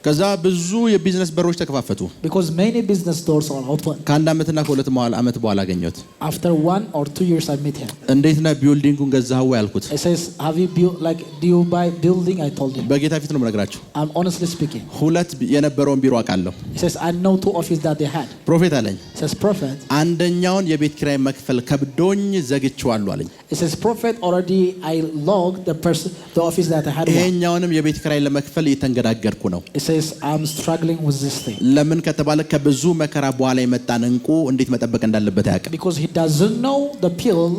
A: ከዛ ብዙ የቢዝነስ በሮች ተከፋፈቱ።
B: Because many business doors are open.
A: ከአንድ አመትና ከሁለት ዓመት በኋላ አገኘሁት።
B: After 1 or 2 years I meet him.
A: እንዴት ነው ቢልዲንጉን ገዛኸው ያልኩት?
B: He says have you built like do you buy building? I told him.
A: በጌታ ፊት ነው የምነግራችሁ።
B: I'm honestly speaking.
A: ሁለት የነበረውን ቢሮ አውቃለሁ።
B: He says I know 2 offices that they had.
A: ፕሮፌት አለኝ።
B: He says prophet.
A: አንደኛውን የቤት ኪራይ መክፈል ከብዶኝ ዘግቼዋለሁ አለኝ።
B: He says prophet already I logged the office that I had.
A: ይሄኛውንም የቤት ኪራይ ለመክፈል እየተንገዳገርኩ ነው።
B: He says I'm struggling with this thing.
A: ለምን ከተባለ ከብዙ መከራ በኋላ የመጣን እንቁ እንዴት መጠበቅ እንዳለበት አያውቅም።
B: Because he doesn't know the pearl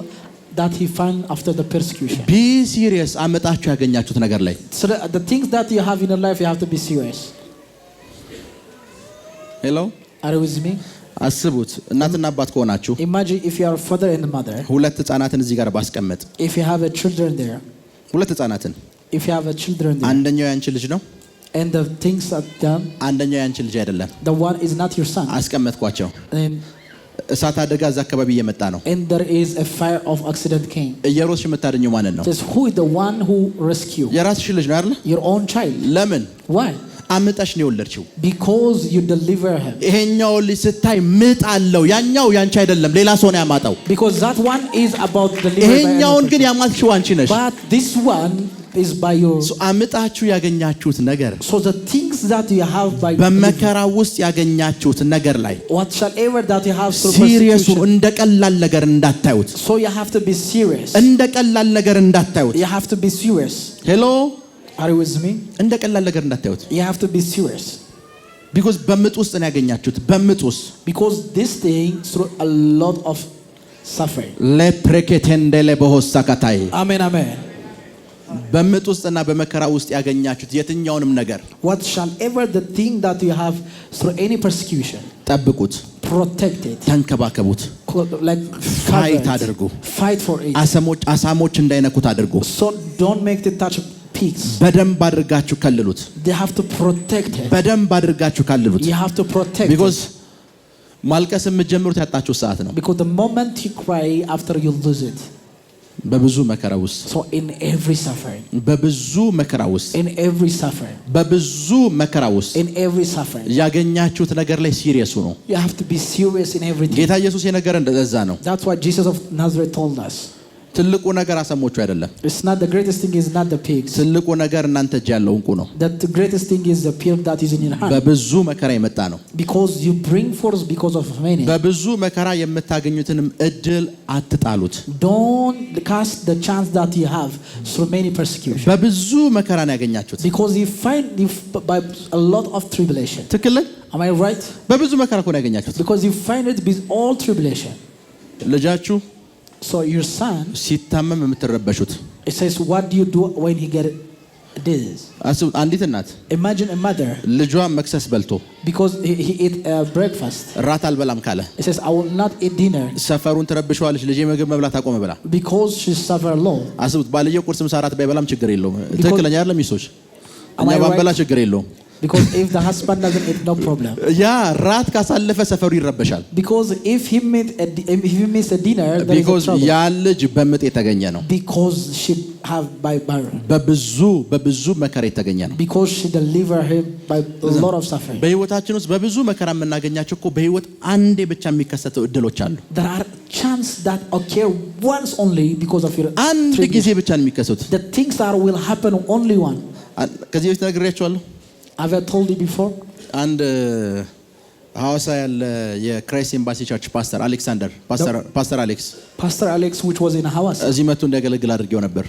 B: that he found after the persecution.
A: Be serious አመጣችሁ ያገኛችሁት ነገር ላይ
B: So the things that you have in your life you have to be serious.
A: Hello?
B: Are you with me?
A: አስቡት እናትና አባት ከሆናችሁ
B: Imagine if you are a father and a mother.
A: ሁለት ህፃናትን እዚህ ጋር ባስቀመጥ
B: If you have a children there.
A: ሁለት ህፃናትን
B: If you have a children there.
A: አንደኛው ያንቺ ልጅ ነው።
B: And the things that done.
A: አንደኛው ያንቺ ልጅ አይደለም።
B: The one is not your son.
A: አስቀመጥኳቸው።
B: And
A: እሳት አደጋ እዛ አካባቢ እየመጣ ነው።
B: And there is a fire of accident came.
A: እየሮጥሽ የምታድኚው ማንን ነው?
B: Says who is the one who rescue?
A: የራስሽ ልጅ ነው አይደል?
B: Your own child.
A: ለምን?
B: Why?
A: አምጣሽ ነው የወለድሽው።
B: Because you deliver him.
A: ይሄኛው ልጅ ስታይ ምጥ አለው። ያኛው ያንቺ አይደለም ሌላ ሰው ነው ያማጣው።
B: Because that one is about delivery.
A: ይሄኛውን ግን ያማጥሽው አንቺ ነሽ።
B: But this one is by your.
A: አምጣችሁ ያገኛችሁት ነገር
B: So the things that you have by
A: በመከራ ውስጥ ያገኛችሁት ነገር ላይ
B: whatsoever that you have through
A: ሲሪየሱ
B: persecution.
A: እንደ ቀላል ነገር እንዳታዩት።
B: So you have to be serious.
A: እንደ ቀላል ነገር እንዳታዩት።
B: You have to be serious.
A: ሄሎ
B: Are you with me?
A: እንደ ቀላል ነገር እንዳታዩት።
B: You have to be serious.
A: because በምጥ ውስጥ ነው ያገኛችሁት። በምጥ ውስጥ
B: Because this thing through a lot of suffering.
A: ለፕሬኬቴንደለ በሆሳካታይ
B: Amen, amen.
A: በምጥ ውስጥና በመከራ ውስጥ ያገኛችሁት የትኛውንም ነገር
B: Whatsoever the thing that you have through any persecution.
A: ጠብቁት፣
B: Protect it.
A: ተንከባከቡት፣
B: Like
A: ፋይት አድርጉ።
B: Fight for it.
A: አሳሞች እንዳይነኩት አድርጉ።
B: So don't make it touch pigs.
A: በደንብ አድርጋችሁ ከልሉት።
B: They have to protect it.
A: በደንብ አድርጋችሁ ከልሉት።
B: You have to protect
A: because
B: it.
A: ማልቀስ የምትጀምሩት ያጣችሁ ሰዓት ነው።
B: Because the moment you cry after you lose it.
A: በብዙ መከራ ውስጥ
B: So in every suffering.
A: በብዙ መከራ ውስጥ
B: In every suffering.
A: በብዙ መከራ ውስጥ
B: In every suffering.
A: ያገኛችሁት ነገር ላይ ሲሪየስ ሁኑ።
B: You have to be serious in everything.
A: ጌታ ኢየሱስ የነገረን እንደዛ ነው።
B: That's what Jesus of Nazareth told us.
A: ትልቁ ነገር አሳሞቹ አይደለም።
B: It's not the greatest thing is not the pigs.
A: ትልቁ ነገር እናንተ እጅ ያለው እንቁ ነው።
B: That the greatest thing is the pearl that is in your hand.
A: በብዙ መከራ የመጣ ነው።
B: Because you bring forth because of many.
A: በብዙ መከራ የምታገኙትንም እድል አትጣሉት።
B: Don't cast the chance that you have through many persecution.
A: በብዙ መከራ ነው ያገኛችሁት።
B: Because you find by a lot of tribulation.
A: ትክክል?
B: Am I right?
A: በብዙ መከራ እኮ ነው ያገኛችሁት።
B: Because you find it with all tribulation.
A: ልጃችሁ
B: So your son,
A: ሲታመም የምትረበሹት
B: it says what do you do when he get
A: አንዲት እናት
B: imagine a mother
A: ልጇ መክሰስ በልቶ
B: because he ate breakfast
A: ራት አልበላም ካለ
B: he says I will not eat dinner
A: ሰፈሩን ትረብሸዋለች ልጄ ምግብ መብላት አቆመ ብላ
B: because she suffer alone
A: አስቡት ባልየው ቁርስ ምሳ ራት ባይበላም ችግር የለውም ትክክለኛ አይደለም ሚስቶች እኛ ባንበላ ችግር የለውም
B: because if the husband doesn't eat no problem
A: ያ ራት ካሳለፈ ሰፈሩ ይረበሻል
B: because if he miss a dinner there
A: because
B: is a trouble
A: ያ ልጅ በምጥ የተገኘ ነው
B: because she have by birth
A: በብዙ መከራ የተገኘ ነው
B: because she deliver him by a lot of suffering
A: በህይወታችን ውስጥ በብዙ መከራ የምናገኛቸው እኮ በህይወት አንዴ ብቻ የሚከሰተው እድሎች አሉ
B: there are chance that occur once only because of your
A: አንድ ጊዜ ብቻ ነው የሚከሰቱት
B: the things that will happen only one
A: ከዚህ በፊት ነግሬያችኋለሁ
B: Have I told you before?
A: And ሐዋሳ ያለ የክራይስት ኤምባሲ ቸርች ፓስተር አሌክሳንደር ፓስተር አሌክስ
B: which was in Hawassa
A: እዚህ መጥቶ እንዲያገለግል አድርጌው ነበር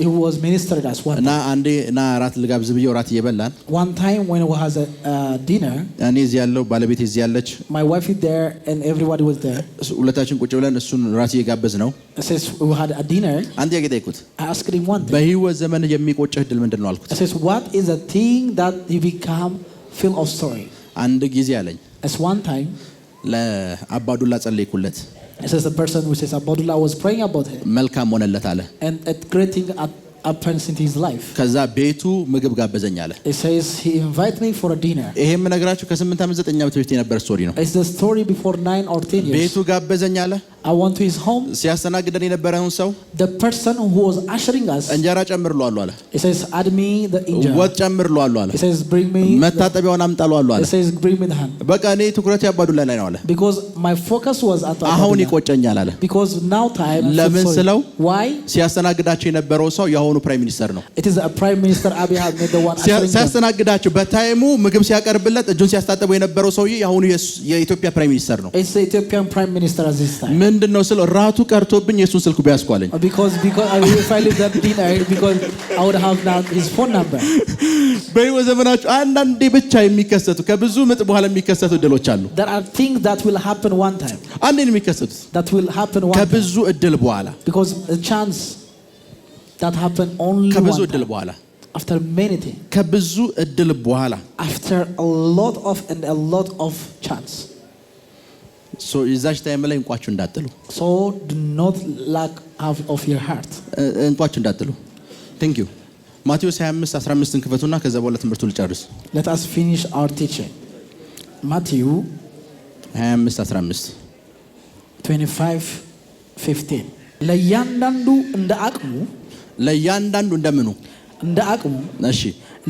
B: he was ministered as one
A: እና አንዴ ና ራት ልጋብዝ ብዬው ራት እየበላን
B: one time when we had a dinner
A: እኔ እዚህ ያለው ባለቤቴ እዚህ ያለች
B: my wife is there and everybody was there
A: ሁለታችን ቁጭ ብለን እሱን ራት እየጋበዝ ነው
B: says we had a dinner
A: አንዴ ያገጠይኩት
B: I asked him one thing
A: በህይወት ዘመን የሚቆጭህ ድል ምንድነው አልኩት
B: says what is a thing that you become feel of sorry
A: አንድ ጊዜ አለኝ
B: as one time
A: ለአባዱላ ጸለይኩለት
B: it says the person who says Abdullah was praying about him
A: መልካም ሆነለት አለ
B: and a great thing happens in his life
A: ከዛ ቤቱ ምግብ ጋበዘኝ አለ
B: it says he invited me for a dinner
A: ይሄም ነገራችሁ ከ8 ዓመት 9 ዓመት በፊት የነበረ ስቶሪ ነው
B: it's the story before 9 or 10 years
A: ቤቱ ጋበዘኝ አለ
B: I went to his home
A: ሲያስተናግደን የነበረውን ሰው
B: the person who was ushering us
A: እንጀራ ጨምርሏል አለ
B: he says add me the injera
A: ወጥ ጨምርሏል አለ
B: he says bring me
A: መታጠቢያውን አምጣሏል አለ
B: he says bring me the hand
A: በቃ እኔ ትኩረት ያባዱላ ላይ ነው አለ
B: because my focus was at
A: አሁን ይቆጨኛል አለ
B: because now time
A: ለምን ስለው
B: why
A: ሲያስተናግዳቸው የነበረው ሰው የአሁኑ ፕራይም ሚኒስተር ነው
B: it is a prime minister Abiy Ahmed the one
A: ሲያስተናግዳቸው በታይሙ ምግብ ሲያቀርብለት እጁን ሲያስታጥበው የነበረው ሰው የአሁኑ የኢትዮጵያ ፕራይም ሚኒስተር ነው
B: it's the Ethiopian prime minister at this time
A: ምንድነው ስለ ራቱ ቀርቶብኝ የሱን ስልኩ ቢያስኳለኝ
B: because if I leave that dinner because I would have now his phone number
A: በህይወት ዘመናችሁ አንዳንዴ ብቻ የሚከሰቱ ከብዙ ምጥ በኋላ የሚከሰቱ እድሎች አሉ
B: there are things that will happen one time
A: አንዴ ነው የሚከሰቱት
B: that will happen one
A: ከብዙ እድል በኋላ
B: because a chance that happen only
A: ከብዙ እድል በኋላ
B: after many things
A: ከብዙ እድል በኋላ
B: after a lot of chance
A: so ይዛች ታይም ላይ እንቋችሁ እንዳትሉ
B: so do not lack of your heart
A: እንቋችሁ እንዳትሉ thank you ማቴዎስ 25:15 ክፈቱና ከዛ በኋላ ትምህርቱን ልጨርስ
B: let us finish our teaching Matthew
A: 25:15
B: 25:15 ለእያንዳንዱ እንደምኑ እንደ አቅሙ
A: እሺ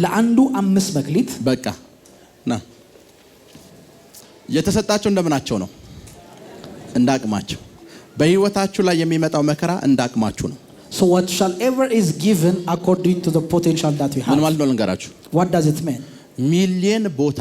B: ለአንዱ 5 መክሊት
A: በቃ ና የተሰጣቸው እንደምናቸው ነው እንደ አቅማቸው በህይወታችሁ ላይ የሚመጣው መከራ እንደ አቅማችሁ ነው
B: so whatsoever is given according to the potential that you have
A: ምን ማለት ነው ልንገራችሁ
B: what does it mean
A: ሚሊየን ቦታ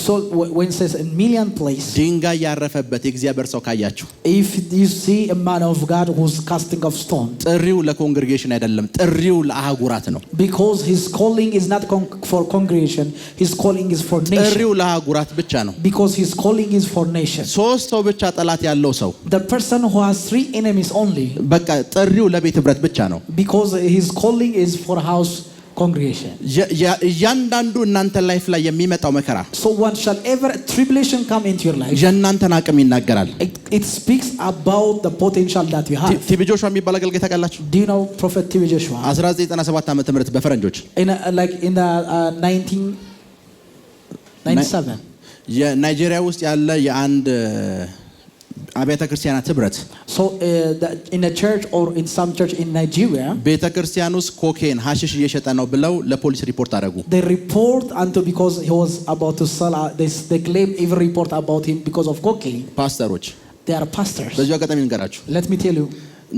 B: so when it says a million place
A: ድንጋይ ያረፈበት የእግዚአብሔር ሰው ካያችሁ
B: if you see a man of God who's casting of stone
A: ጥሪው ለኮንግሪጌሽን አይደለም ጥሪው ለአህጉራት ነው
B: because his calling is not for congregation his calling is for nation
A: ጥሪው ለአህጉራት ብቻ ነው
B: because his calling is for nation
A: ሶስት ሰው ብቻ ጠላት ያለው ሰው
B: the person who has 3 enemies only
A: በቃ ጥሪው ለቤት ህብረት ብቻ ነው
B: because his calling is for house congregation
A: ያንዳንዱ እናንተ ላይፍ ላይ የሚመጣው መከራ
B: so what shall ever tribulation come into your life
A: የእናንተን አቅም ይናገራል
B: it speaks about the potential that you have
A: ቲቪ ጆሹዋ የሚባል አገልጋይ ታውቃላችሁ
B: do you know prophet TV Joshua
A: 1997 ዓመተ ምህረት በፈረንጆች
B: in the 1997
A: የናይጄሪያ ውስጥ ያለ የአንድ አብያተ ክርስቲያናት ህብረት
B: so in a church or in some church in Nigeria
A: ቤተ ክርስቲያን ውስጥ ኮኬን ሐሺሽ እየሸጠ ነው ብለው ለፖሊስ ሪፖርት አደረጉ
B: they report until because he was about to sell they claim even report about him because of cocaine
A: ፓስተሮች
B: they are pastors
A: በዚህ አጋጣሚ እንገራችሁ
B: let me tell you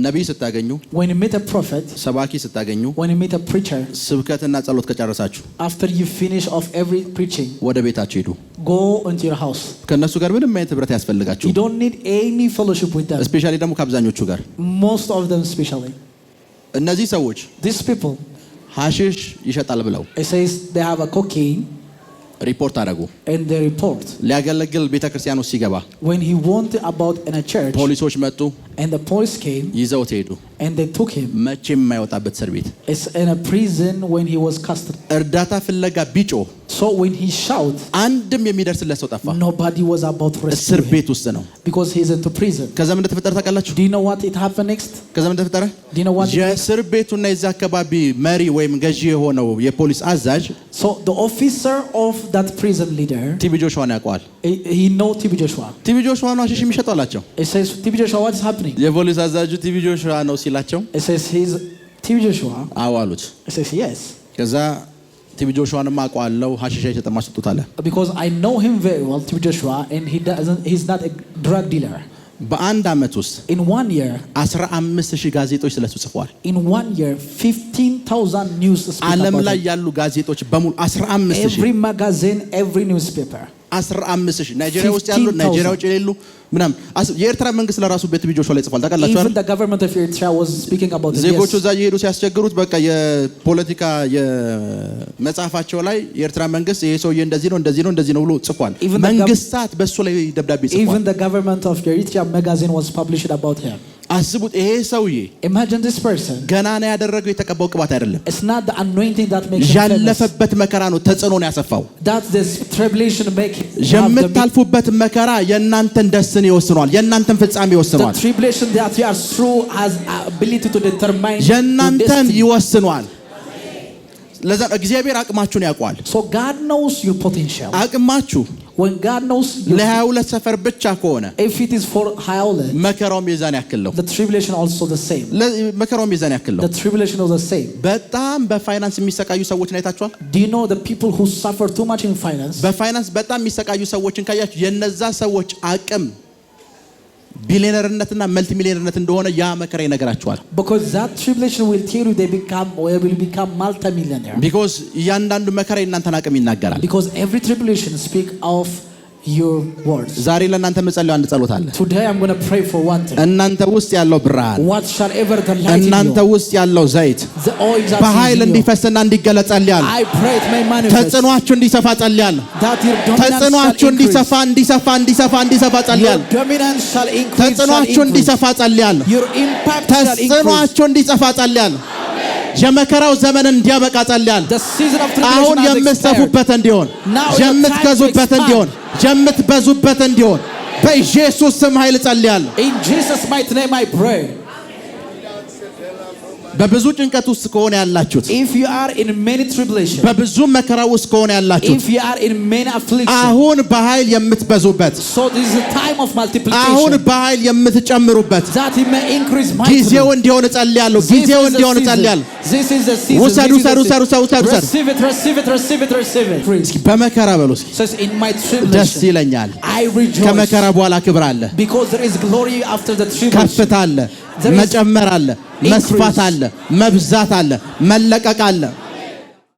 A: ነብይ ስታገኙ
B: when you meet a prophet
A: ሰባኪ ስታገኙ
B: when you meet a preacher
A: ስብከትና ጸሎት ከጨረሳችሁ
B: after you finish of every preaching
A: ወደ ቤታችሁ ሄዱ
B: go into your house
A: ከነሱ ጋር ምንም አይነት ህብረት ያስፈልጋችሁ
B: you don't need any fellowship with them
A: especially ደግሞ ከአብዛኞቹ ጋር
B: most of them especially
A: እነዚህ ሰዎች
B: these people
A: ሐሺሽ ይሸጣል ብለው
B: it says they have a cocaine
A: ሪፖርት አደረጉ።
B: And they report.
A: ሊያገለግል ቤተክርስቲያን ውስጥ ሲገባ
B: When he wanted about in a church.
A: ፖሊሶች መጡ።
B: And the police came.
A: ይዘውት ሄዱ።
B: And they took him.
A: መቼም የማይወጣበት እስር ቤት።
B: It's in a prison when he was custody.
A: እርዳታ ፍለጋ ቢጮ
B: So when he shout,
A: አንድም የሚደርስለት ሰው ጠፋ።
B: nobody was about to rescue
A: እስር
B: him.
A: ቤት ውስጥ ነው።
B: Because he's into prison.
A: ከዛ ምን ተፈጠረ ታውቃላችሁ?
B: Do you know what it happened next?
A: ከዛ ምን ተፈጠረ?
B: Do you know what?
A: የእስር ቤቱና የዛ አካባቢ መሪ ወይም ገዢ የሆነው የፖሊስ አዛዥ
B: So the officer of that prison leader,
A: ቲቢ ጆሹዋን ያውቀዋል።
B: he know TB Joshua.
A: ቲቢ ጆሹዋ ነው አሽሽ የሚሸጠው አላቸው።
B: It says TB Joshua, what is happening?
A: የፖሊስ አዛዡ ቲቢ ጆሹዋ ነው ሲላቸው
B: It says he's TB Joshua.
A: አዎ አሉት።
B: It says yes.
A: ከዛ ቲቢ ጆሹዋንም አውቀዋለሁ ሐሺሽ አይሸጥም አስጡት አለ።
B: Because I know him very well, TB Joshua, and he's not a drug dealer.
A: በአንድ አመት ውስጥ
B: In 1 year
A: 15000 ጋዜጦች ስለሱ ጽፈዋል።
B: In 1 year 15,000 news speak
A: ዓለም
B: about
A: ላይ
B: him.
A: ያሉ ጋዜጦች በሙሉ 15000
B: Every magazine, every newspaper.
A: 15000 ናይጄሪያ ውስጥ ያሉ ናይጄሪያ ውጭ የሌሉ ምናምን የኤርትራ መንግስት ለራሱ በቲቢ ጆሹዋ ላይ ጽፏል። ታውቃላችሁ
B: Even the government of Eritrea was speaking about him.
A: ዜጎቹ እዛ እየሄዱ ሲያስቸግሩት በቃ የፖለቲካ የመጽሐፋቸው ላይ የኤርትራ መንግስት ይሄ ሰውዬ እንደዚህ ነው ብሎ ጽፏል። መንግስታት በሱ ላይ ደብዳቤ ጽፏል።
B: Even the government of Eritrea magazine was published about him.
A: አስቡት ይሄ ሰውዬ
B: Imagine this person.
A: ገና ነው ያደረገው የተቀባው ቅባት አይደለም።
B: It's not the anointing that makes him famous.
A: ያለፈበት መከራ ነው ተጽዕኖ ነው ያሰፋው።
B: That's the tribulation make him.
A: የምታልፉበት መከራ የእናንተን ደስን ይወስኗል። የእናንተን ፍጻሜ ይወስኗል።
B: The tribulation that you are through has ability to determine
A: የእናንተን ይወስኗል። ለዛ እግዚአብሔር አቅማችሁን ያውቃል።
B: So God knows your potential.
A: አቅማችሁ
B: When God knows
A: ለ22 ሰፈር ብቻ ከሆነ
B: if it is for Hyalet,
A: መከራው ሚዛን ያክል ነው።
B: the tribulation also the same.
A: መከራው ሚዛን ያክል ነው።
B: The tribulation is the same.
A: በጣም በፋይናንስ የሚሰቃዩ ሰዎችን አይታችኋል?
B: Do you know the people who suffer too much in finance?
A: በፋይናንስ በጣም የሚሰቃዩ ሰዎችን ካያችሁ የነዛ ሰዎች አቅም ቢሊየነርነትና መልቲ ሚሊየነርነት እንደሆነ ያ መከራ ይነግራቸዋል።
B: Because that tribulation will tell you they will become multi-millionaire.
A: Because እያንዳንዱ መከራ የእናንተን አቅም ይናገራል።
B: Because every tribulation speak of your words.
A: ዛሬ ለእናንተ መጸለዩ አንድ ጸሎት አለ።
B: Today I'm going to pray for one thing.
A: እናንተ ውስጥ ያለው ብርሃን
B: Whatsoever the light in
A: እናንተ
B: you,
A: ውስጥ ያለው ዘይት
B: the oil that
A: በኃይል
B: is in you,
A: እንዲፈስና እንዲገለጽ ጸልያለሁ።
B: I pray it may manifest.
A: ተጽዕኖአችሁ እንዲሰፋ ጸልያለሁ።
B: That your dominance
A: ተጽዕኖአችሁ
B: shall increase.
A: እንዲሰፋ
B: Your
A: ጸልያለሁ።
B: dominance shall increase.
A: ተጽዕኖአችሁ እንዲሰፋ ጸልያለሁ።
B: Your impact shall increase.
A: ተጽዕኖአችሁ እንዲሰፋ ጸልያለሁ። የመከራው ዘመን እንዲያበቃ ጸልያለሁ።
B: The season of tribulation
A: አሁን
B: has expired.
A: የምትሰፉበት እንዲሆን
B: Now your time to
A: የምትገዙበት
B: expand.
A: እንዲሆን የምትበዙበት እንዲሆን በኢየሱስ ስም ኃይል ጸልያለሁ።
B: In Jesus' mighty name I pray.
A: በብዙ ጭንቀት ውስጥ ከሆነ ያላችሁት
B: If you are in many tribulation,
A: በብዙ መከራ ውስጥ ከሆነ ያላችሁት
B: if you are in many affliction,
A: አሁን በኃይል የምትበዙበት
B: so this is a time of multiplication.
A: አሁን በኃይል የምትጨምሩበት
B: That he may increase mightily.
A: ጊዜው እንዲሆን ጸልያለሁ። ጊዜው እንዲሆን ጸልያለሁ።
B: This is the season.
A: ውሰዱ።
B: Receive it, receive it, receive it, receive it.
A: እስኪ በመከራ በሉ እስኪ
B: Says in my
A: ደስ
B: tribulation
A: ይለኛል።
B: I rejoice.
A: ከመከራ በኋላ ክብር አለ፣
B: Because there is glory after the tribulation.
A: ከፍታ አለ፣ መጨመር አለ፣ መስፋት አለ፣ መብዛት አለ፣ መለቀቅ አለ።